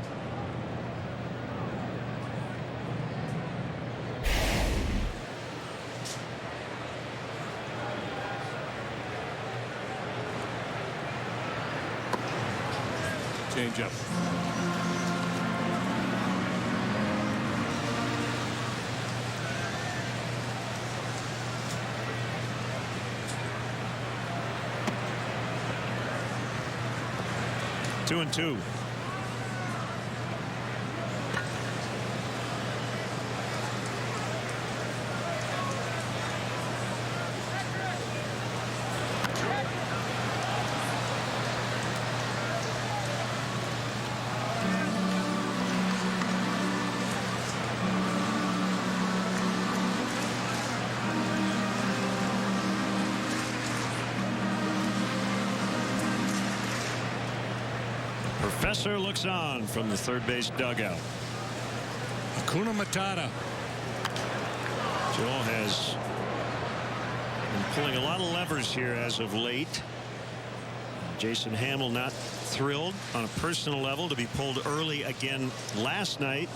Change up. Two and two. Professor looks on from the third base dugout. Hakuna Matata. Joe has been pulling a lot of levers here as of late. Jason Hamill not thrilled on a personal level to be pulled early again last night.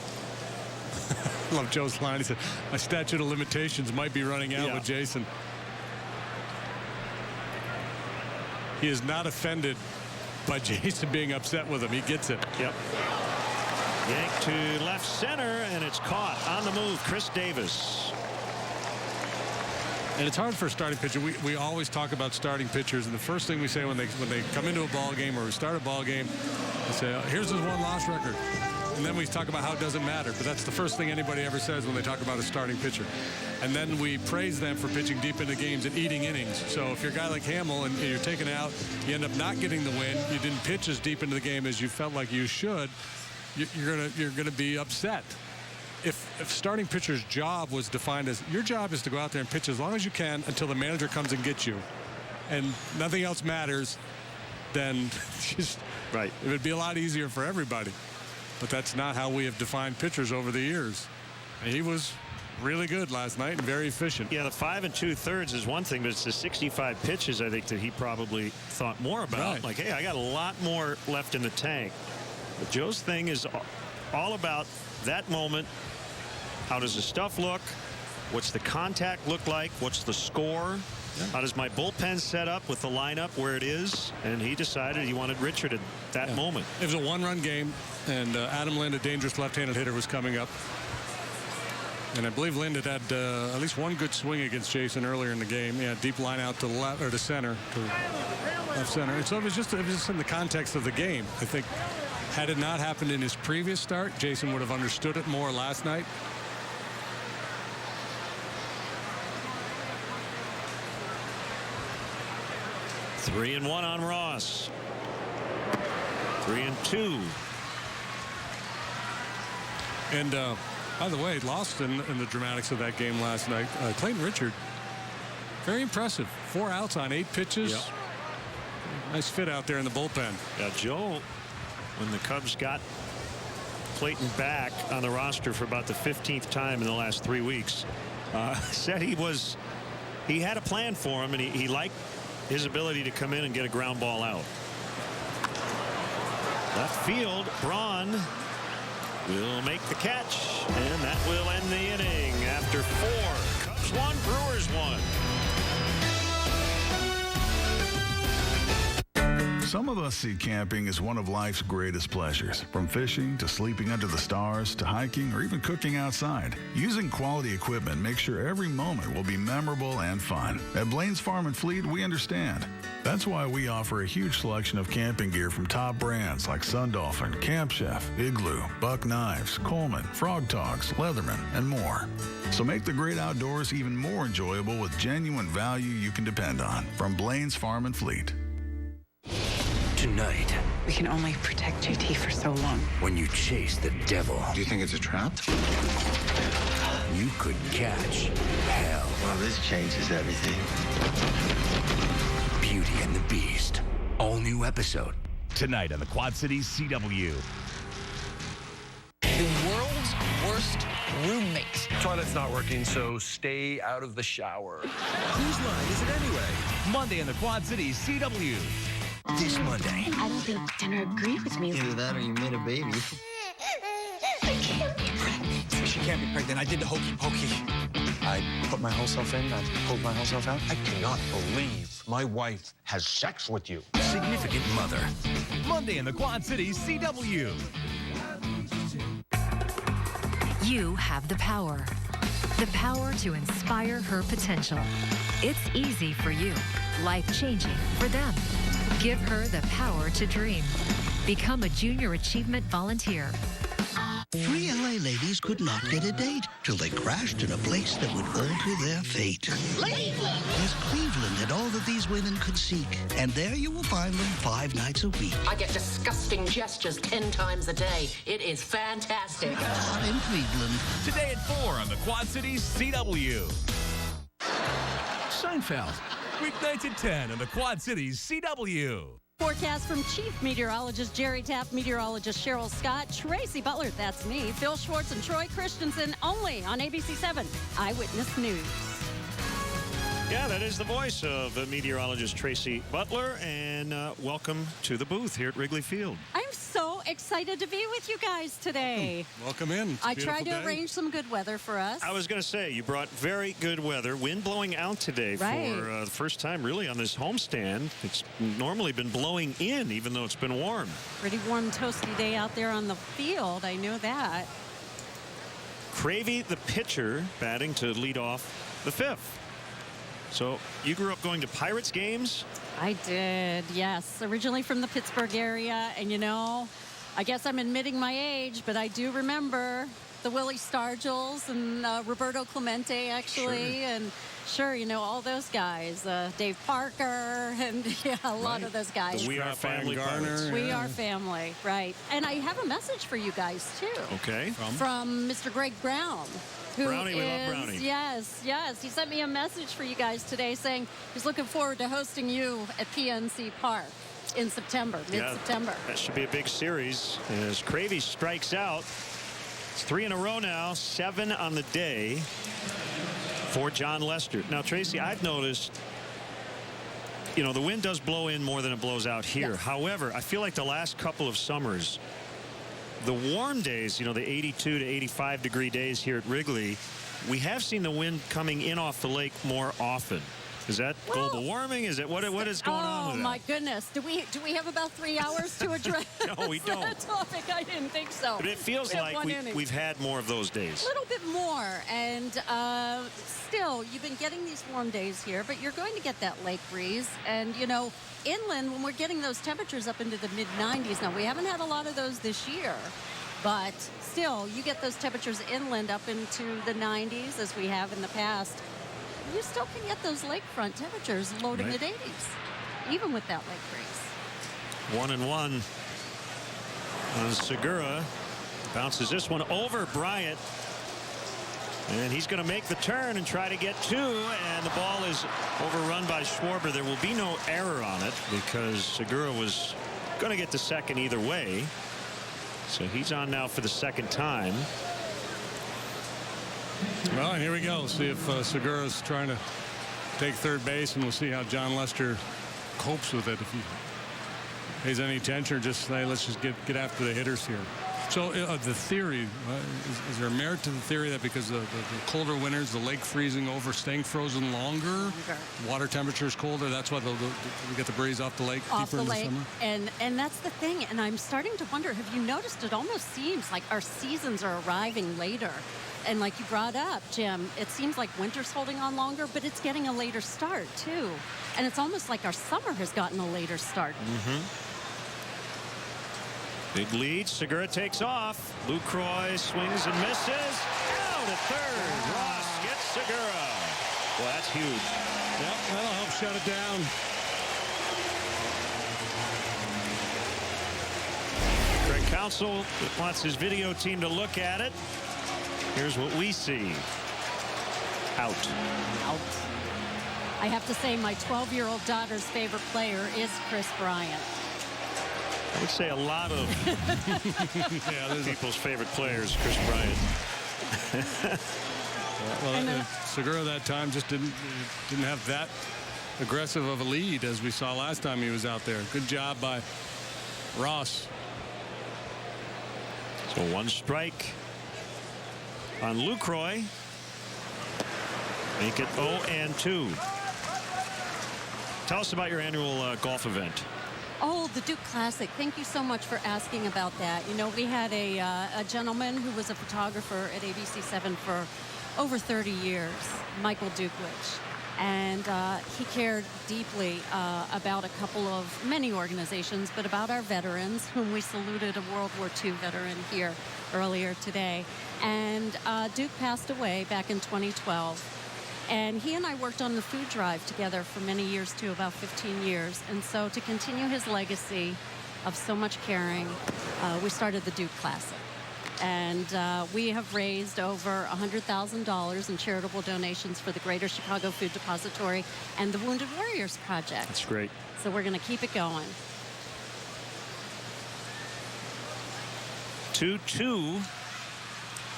Love Joe's line. He said, my statute of limitations might be running out with Jason. He is not offended by Jason being upset with him. He gets it. Yep. Yanked to left center, and it's caught on the move. Chris Davis. And it's hard for a starting pitcher. We always talk about starting pitchers, and the first thing we say when they come into a ball game or we start a ball game, we say, oh, here's his one-loss record. And then we talk about how it doesn't matter. But that's the first thing anybody ever says when they talk about a starting pitcher. And then we praise them for pitching deep into games and eating innings. So if you're a guy like Hamill and you're taken out, you end up not getting the win, you didn't pitch as deep into the game as you felt like you should, you're gonna be upset. If starting pitcher's job was defined as your job is to go out there and pitch as long as you can until the manager comes and gets you, and nothing else matters, then just right. It would be a lot easier for everybody. But that's not how we have defined pitchers over the years. And he was really good last night and very efficient. Yeah, the 5 2/3 is one thing, but it's the 65 pitches I think that he probably thought more about. Right. Like, hey, I got a lot more left in the tank. But Joe's thing is all about that moment. How does the stuff look? What's the contact look like? What's the score? Yeah. How does my bullpen set up with the lineup where it is? And he decided he wanted Richard at that moment. It was a one-run game, and Adam Lind, a dangerous left-handed hitter, was coming up. And I believe Lind had at least one good swing against Jason earlier in the game. Yeah, deep line out to left or to center, to left center. And so it was just in the context of the game. I think had it not happened in his previous start, Jason would have understood it more last night. Three and 1 on Ross. 3 and 2. And by the way, lost in the dramatics of that game last night. Clayton Richard, very impressive. 4 outs on 8 pitches. Yep. Nice fit out there in the bullpen. Yeah, Joe, when the Cubs got Clayton back on the roster for about the 15th time in the last 3 weeks, said he had a plan for him, and he liked his ability to come in and get a ground ball out. Left field, Braun will make the catch, and that will end the inning after 4. Cubs 1, Brewers 1. Some of us see camping as one of life's greatest pleasures. From fishing to sleeping under the stars to hiking or even cooking outside. Using quality equipment makes sure every moment will be memorable and fun. At Blaine's Farm and Fleet, we understand. That's why we offer a huge selection of camping gear from top brands like Sun Dolphin, Camp Chef, Igloo, Buck Knives, Coleman, Frog Togs, Leatherman, and more. So make the great outdoors even more enjoyable with genuine value you can depend on from Blaine's Farm and Fleet. Tonight, we can only protect JT for so long. when you chase the devil, Do you think it's a trap? you could catch hell. Well, this changes everything. Beauty and the Beast. All new episode. Tonight on the Quad Cities CW. The world's worst roommates. Toilet's not working, so stay out of the shower. Whose line is it anyway? Monday on the Quad Cities CW. This Monday. I don't think dinner agreed with me. Either that or you made a baby. I can't be pregnant. She can't be pregnant. I did the hokey pokey. I put my whole self in. I pulled my whole self out. I cannot believe my wife has sex with you. Significant Mother. Monday in the Quad Cities CW. You have the power. The power to inspire her potential. It's easy for you. Life-changing for them. Give her the power to dream. Become a Junior Achievement Volunteer. 3 LA ladies could not get a date till they crashed in a place that would alter their fate. Cleveland! Yes, Cleveland had all that these women could seek. And there you will find them 5 nights a week. I get disgusting gestures 10 times a day. It is fantastic. Not in Cleveland. Today at 4 on the Quad Cities CW. Seinfeld. Weeknights at 10 on the Quad Cities CW. Forecast from Chief Meteorologist Jerry Taft, Meteorologist Cheryl Scott, Tracy Butler, that's me, Phil Schwartz, and Troy Christensen, only on ABC7 Eyewitness News. Yeah, that is the voice of meteorologist Tracy Butler, and welcome to the booth here at Wrigley Field. I'm so excited to be with you guys today. Welcome in. I tried to arrange some good weather for us. I was going to say, you brought very good weather. Wind blowing out today for the first time really on this homestand. It's normally been blowing in, even though it's been warm. Pretty warm, toasty day out there on the field. I know that. Cravey, the pitcher, batting to lead off the fifth. So you grew up going to Pirates games? I did, yes. Originally from the Pittsburgh area. And, you know, I guess I'm admitting my age, but I do remember the Willie Stargels and Roberto Clemente, actually. Sure. And sure, you know, all those guys. Dave Parker and a lot of those guys. The We Are Family Garner. We Are Family, right. And I have a message for you guys, too. Okay. From Mr. Greg Brown. Brownie, we love Brownie. Yes. He sent me a message for you guys today saying he's looking forward to hosting you at PNC Park in September, mid-September. Yeah, that should be a big series as Cravey strikes out. It's 3 in a row now, 7 on the day for John Lester. Now, Tracy, I've noticed, you know, the wind does blow in more than it blows out here. Yes. However, I feel like the last couple of summers, the warm days, you know, the 82 to 85 degree days here at Wrigley, we have seen the wind coming in off the lake more often. Is that global warming? Is it what is going on with that? Oh my goodness! Do we have about 3 hours to address? No, we don't. That topic? I didn't think so. But it feels like we've had more of those days. A little bit more, and still, you've been getting these warm days here, but you're going to get that lake breeze, and you know, inland when we're getting those temperatures up into the mid 90s. Now we haven't had a lot of those this year, but still, you get those temperatures inland up into the 90s as we have in the past. You still can get those lakefront temperatures low to mid 80s, even with that lake breeze. 1-1 on Segura. Bounces this one over Bryant. And he's going to make the turn and try to get 2. And the ball is overrun by Schwarber. There will be no error on it because Segura was going to get to second either way. So he's on now for the second time. Well, and here we go. See if Segura's trying to take third base, and we'll see how John Lester copes with it. If he pays any attention, or just say, let's just get after the hitters here. So the theory, is there merit to the theory that because the colder winters, the lake freezing over, staying frozen longer, water temperature is colder, that's why we get the breeze off the lake deeper in the summer? And that's the thing. And I'm starting to wonder, have you noticed it almost seems like our seasons are arriving later? And like you brought up, Jim, it seems like winter's holding on longer, but it's getting a later start, too. And it's almost like our summer has gotten a later start. Big lead. Segura takes off. Lucroy swings and misses. Out at third. Ross gets Segura. Well, that's huge. Yep, that'll help shut it down. Craig Counsell wants his video team to look at it. Here's what we see. Out. I have to say my 12-year-old daughter's favorite player is Chris Bryant. I would say a lot of people's favorite players, Chris Bryant. Well, Segura that time just didn't have that aggressive of a lead as we saw last time he was out there. Good job by Ross. So 1 strike on Lucroy. Make it 0-2. Tell us about your annual golf event. Oh, the Duke Classic. Thank you so much for asking about that. You know, we had a gentleman who was a photographer at ABC7 for over 30 years, Michael Dukewich. And he cared deeply about a couple of many organizations, but about our veterans, whom we saluted a World War II veteran here earlier today. And Duke passed away back in 2012. And he and I worked on the food drive together for many years, too, about 15 years. And so to continue his legacy of so much caring, we started the Duke Classic. And we have raised over $100,000 in charitable donations for the Greater Chicago Food Depository and the Wounded Warriors Project. That's great. So we're going to keep it going. 2-2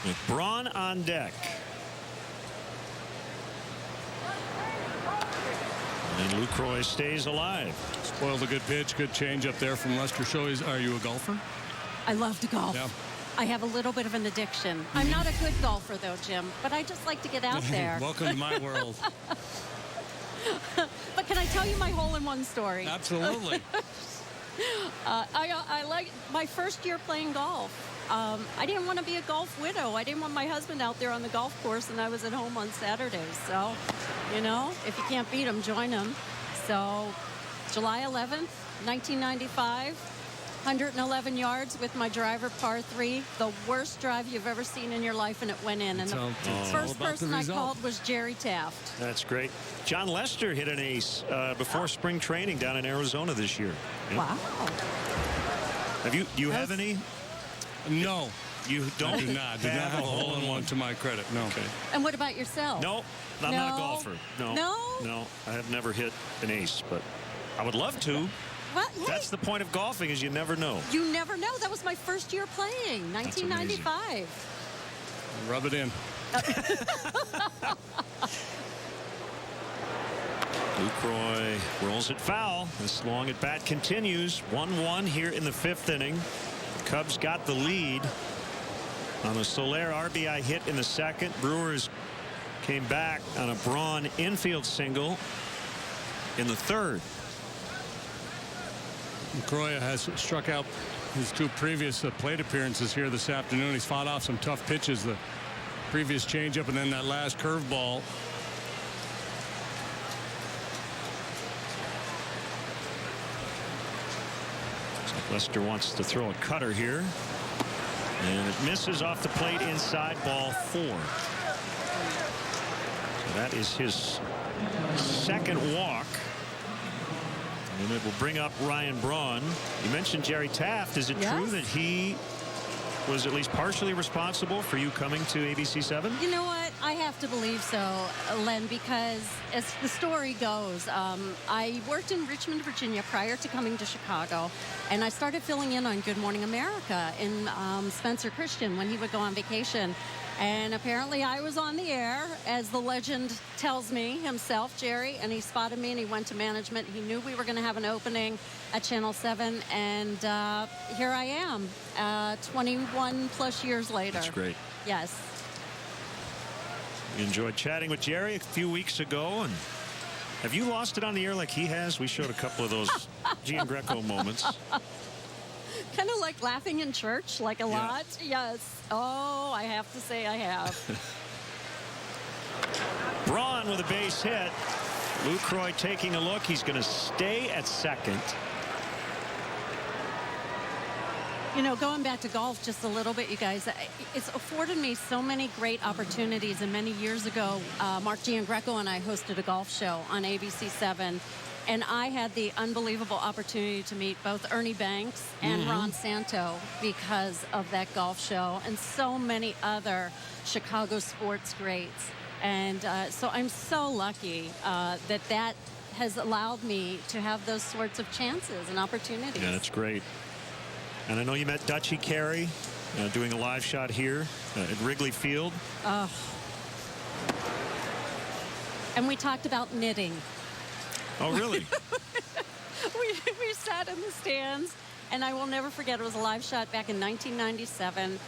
with Braun on deck. And Lucroy stays alive. Spoiled a good pitch, good change up there from Lester Show. Are you a golfer? I love to golf. Yeah. I have a little bit of an addiction. I'm not a good golfer, though, Jim, but I just like to get out there. Welcome to my world. But can I tell you my hole-in-one story? Absolutely. I like my first year playing golf. I didn't want to be a golf widow. I didn't want my husband out there on the golf course, and I was at home on Saturdays. So, you know, if you can't beat him, join him. So, July 11th, 1995. 111 yards with my driver, par 3. The worst drive you've ever seen in your life, and it went in. And the first person I called was Jerry Taft. That's great. John Lester hit an ace before spring training down in Arizona this year. Yeah. Wow. Do you have any? No. You don't? I do not. Did not have a hole-in-one to my credit. No. Okay. And what about yourself? No, I'm not a golfer. No. No? No, I have never hit an ace, but I would love to. Well, hey, that's the point of golfing, is you never know. You never know. That was my first year playing, 1995. Rub it in. Lucroy rolls it foul. This long at bat continues. 1-1 here in the 5th inning. Cubs got the lead on a Soler RBI hit in the 2nd. Brewers came back on a Braun infield single in the 3rd. Lucroy has struck out his 2 previous plate appearances here this afternoon. He's fought off some tough pitches, the previous changeup and then that last curveball. Lester wants to throw a cutter here, and it misses off the plate inside, ball 4. So that is his 2nd walk. And it will bring up Ryan Braun. You mentioned Jerry Taft. Is it true that he was at least partially responsible for you coming to ABC7? You know what? I have to believe so, Len, because as the story goes, I worked in Richmond, Virginia prior to coming to Chicago, and I started filling in on Good Morning America in Spencer Christian when he would go on vacation. And apparently I was on the air, as the legend tells me himself, Jerry, and he spotted me and he went to management. He knew we were going to have an opening at Channel 7, and here I am 21 plus years later. That's great. Yes. We enjoyed chatting with Jerry a few weeks ago. And have you lost it on the air like he has? We showed a couple of those Gian Greco moments. Kind of like laughing in church, like a lot. Yes. Oh, I have to say I have. Braun with a base hit. Lucroy taking a look. He's going to stay at 2nd. You know, going back to golf just a little bit, you guys, it's afforded me so many great opportunities. And many years ago, Mark Giangreco and I hosted a golf show on ABC7. And I had the unbelievable opportunity to meet both Ernie Banks and Ron Santo because of that golf show, and so many other Chicago sports greats. And so I'm so lucky that has allowed me to have those sorts of chances and opportunities. Yeah, that's great. And I know you met Dutchie Carey doing a live shot here at Wrigley Field. And we talked about knitting. Oh, really? we sat in the stands, and I will never forget, it was a live shot back in 1997.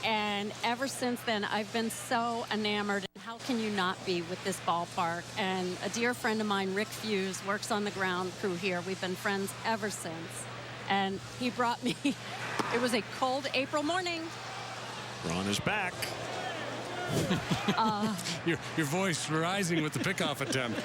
And ever since then, I've been so enamored. How can you not be with this ballpark? And a dear friend of mine, Rick Fuse, works on the ground crew here. We've been friends ever since. And he brought me, it was a cold April morning. Braun is back. Your voice rising with the pickoff attempt.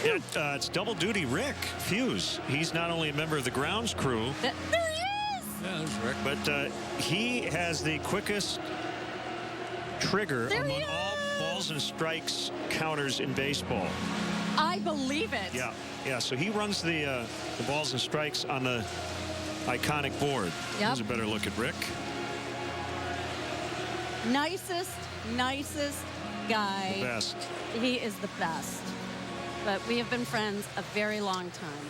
It's double duty Rick Fuse. He's not only a member of the grounds crew. There he is! Yeah, there's Rick. But he has the quickest trigger among all balls and strikes counters in baseball. I believe it. Yeah. So he runs the balls and strikes on the iconic board. Yep. Here's a better look at Rick. Nicest guy. The best. He is the best. But we have been friends a very long time.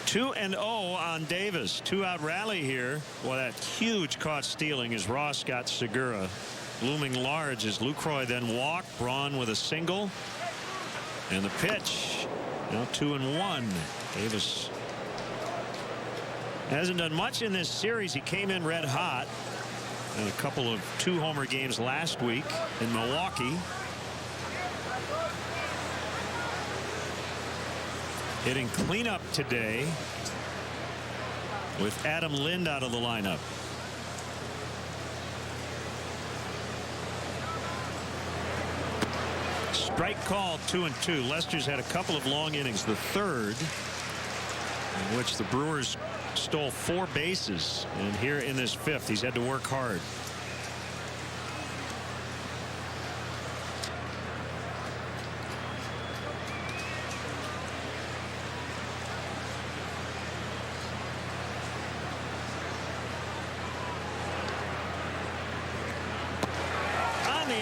2-0 on Davis. 2-out rally here. Well, that huge caught stealing as Ross got Segura looming large as Lucroy then walked. Braun with a single. And the pitch. Now 2-1. Davis hasn't done much in this series. He came in red hot in a couple of 2-homer games last week in Milwaukee. Hitting cleanup today with Adam Lind out of the lineup. Strike called, 2-2. Lester's had a couple of long innings. The third in which the Brewers stole 4 bases. And here in this 5th, he's had to work hard.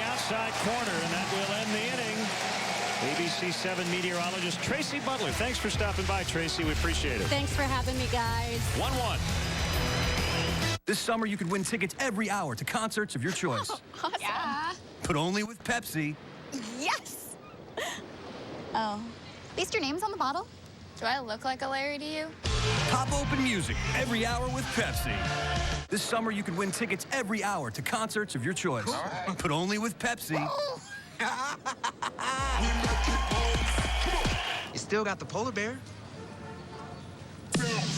Outside corner, and that will end the inning. ABC7 meteorologist Tracy Butler. Thanks for stopping by, Tracy. We appreciate it. Thanks for having me, guys. 1-1. This summer, you could win tickets every hour to concerts of your choice. Awesome. Yeah. But only with Pepsi. Yes. Oh. At least your name's on the bottle. Do I look like a Larry to you? Pop open music every hour with Pepsi. This summer, you could win tickets every hour to concerts of your choice. Right. But only with Pepsi. You still got the polar bear?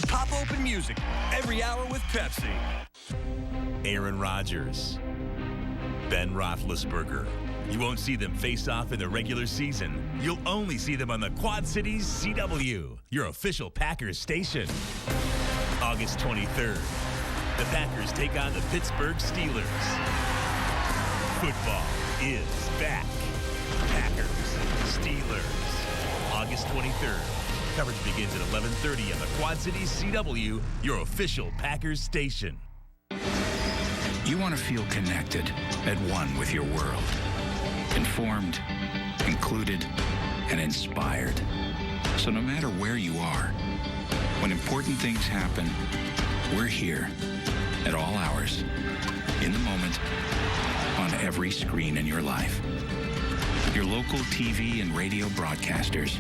Pop open music every hour with Pepsi. Aaron Rodgers, Ben Roethlisberger. You won't see them face off in the regular season. You'll only see them on the Quad Cities CW, your official Packers station. August 23rd, the Packers take on the Pittsburgh Steelers. Football is back. Packers, Steelers. August 23rd. Coverage begins at 11:30 on the Quad Cities CW, your official Packers station. You want to feel connected, at one with your world. Informed, included, and inspired. So no matter where you are, when important things happen, we're here at all hours, in the moment, on every screen in your life. Your local TV and radio broadcasters.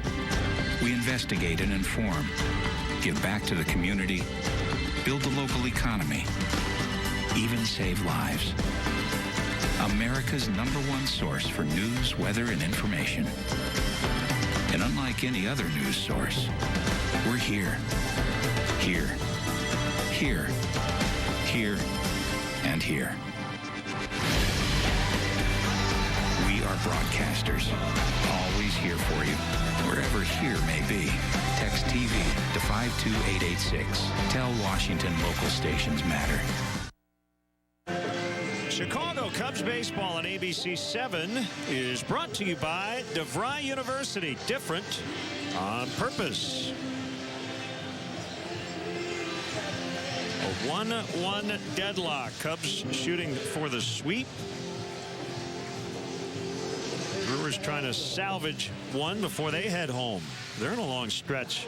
We investigate and inform, give back to the community, build the local economy, even save lives. America's #1 source for news, weather, and information. And unlike any other news source, we're here, here, here, here, and here. We are broadcasters, always here for you, wherever here may be. Text TV to 52886. Tell Washington local stations matter. Chicago Cubs baseball on ABC7 is brought to you by DeVry University. Different on purpose. A 1-1 deadlock. Cubs shooting for the sweep. Brewers trying to salvage one before they head home. They're in a long stretch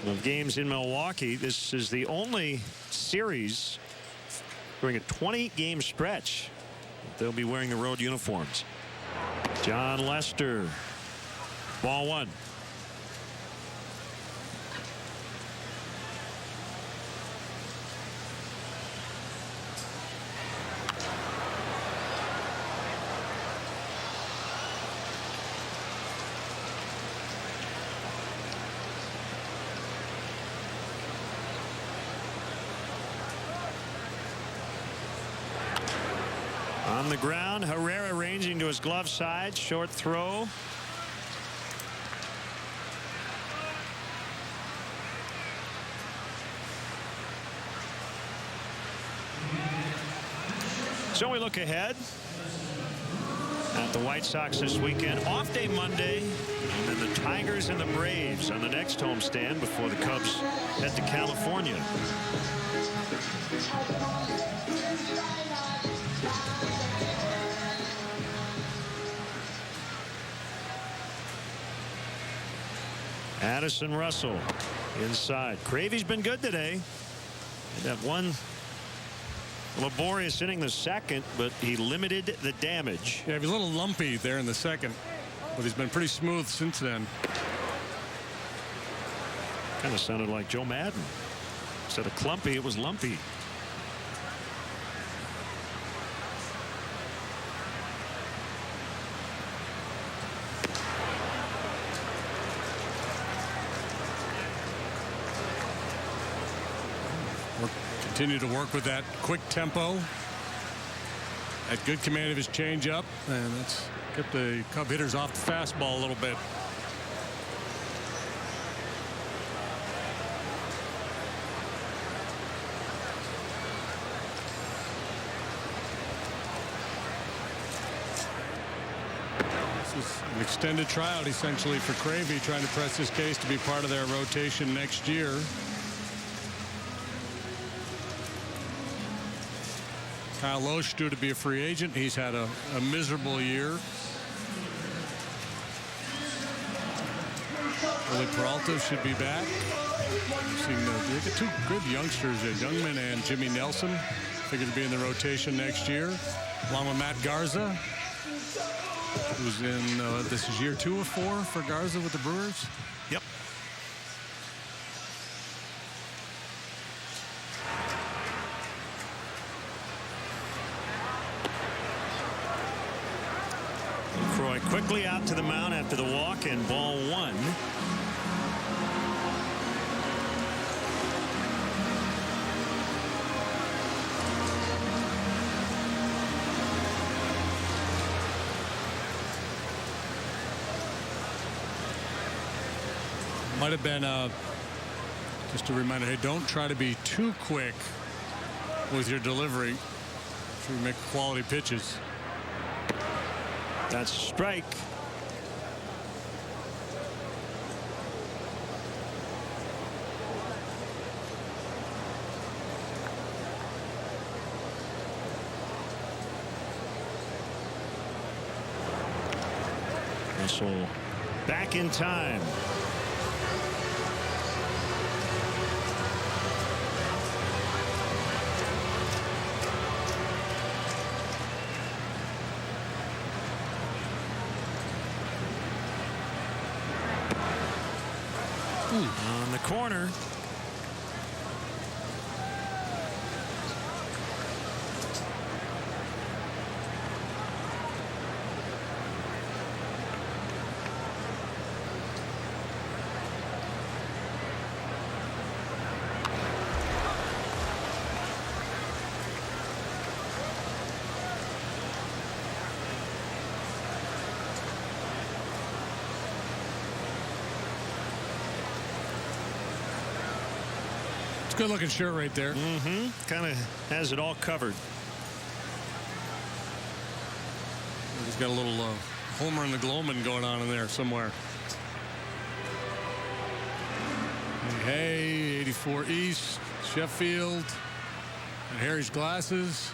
of games in Milwaukee. This is the only series during a 20-game stretch they'll be wearing the road uniforms. John Lester, ball 1. On the ground, Herrera ranging to his glove side. Short throw. So we look ahead at the White Sox this weekend. Off day Monday, and then the Tigers and the Braves on the next homestand before the Cubs head to California. Addison Russell inside. Cravey's been good today. That one Laborious inning the second, but he limited the damage. Yeah, he's a little lumpy there in the second, but he's been pretty smooth since then. Kind of sounded like Joe Madden. Instead of clumpy, it was lumpy. Continue to work with that quick tempo. At good command of his changeup, and that's kept the Cub hitters off the fastball a little bit. This is an extended tryout essentially for Cravey, trying to press his case to be part of their rotation next year. Kyle Loesch due to be a free agent. He's had a miserable year. Willie Peralta should be back. They got two good youngsters, Youngman and Jimmy Nelson. Figured to be in the rotation next year, along with Matt Garza, who's in this is year 2 of 4 for Garza with the Brewers. Yep. Croy quickly out to the mound after the walk, and ball 1. Might have been just a reminder, hey, don't try to be too quick with your delivery. Sure you make quality pitches. That's a strike. Russell back in time. On the corner. Good looking shirt right there. Kind of has it all covered. He's got a little Homer and the Glowman going on in there somewhere. Hey, 84 East, Sheffield, and Harry's glasses.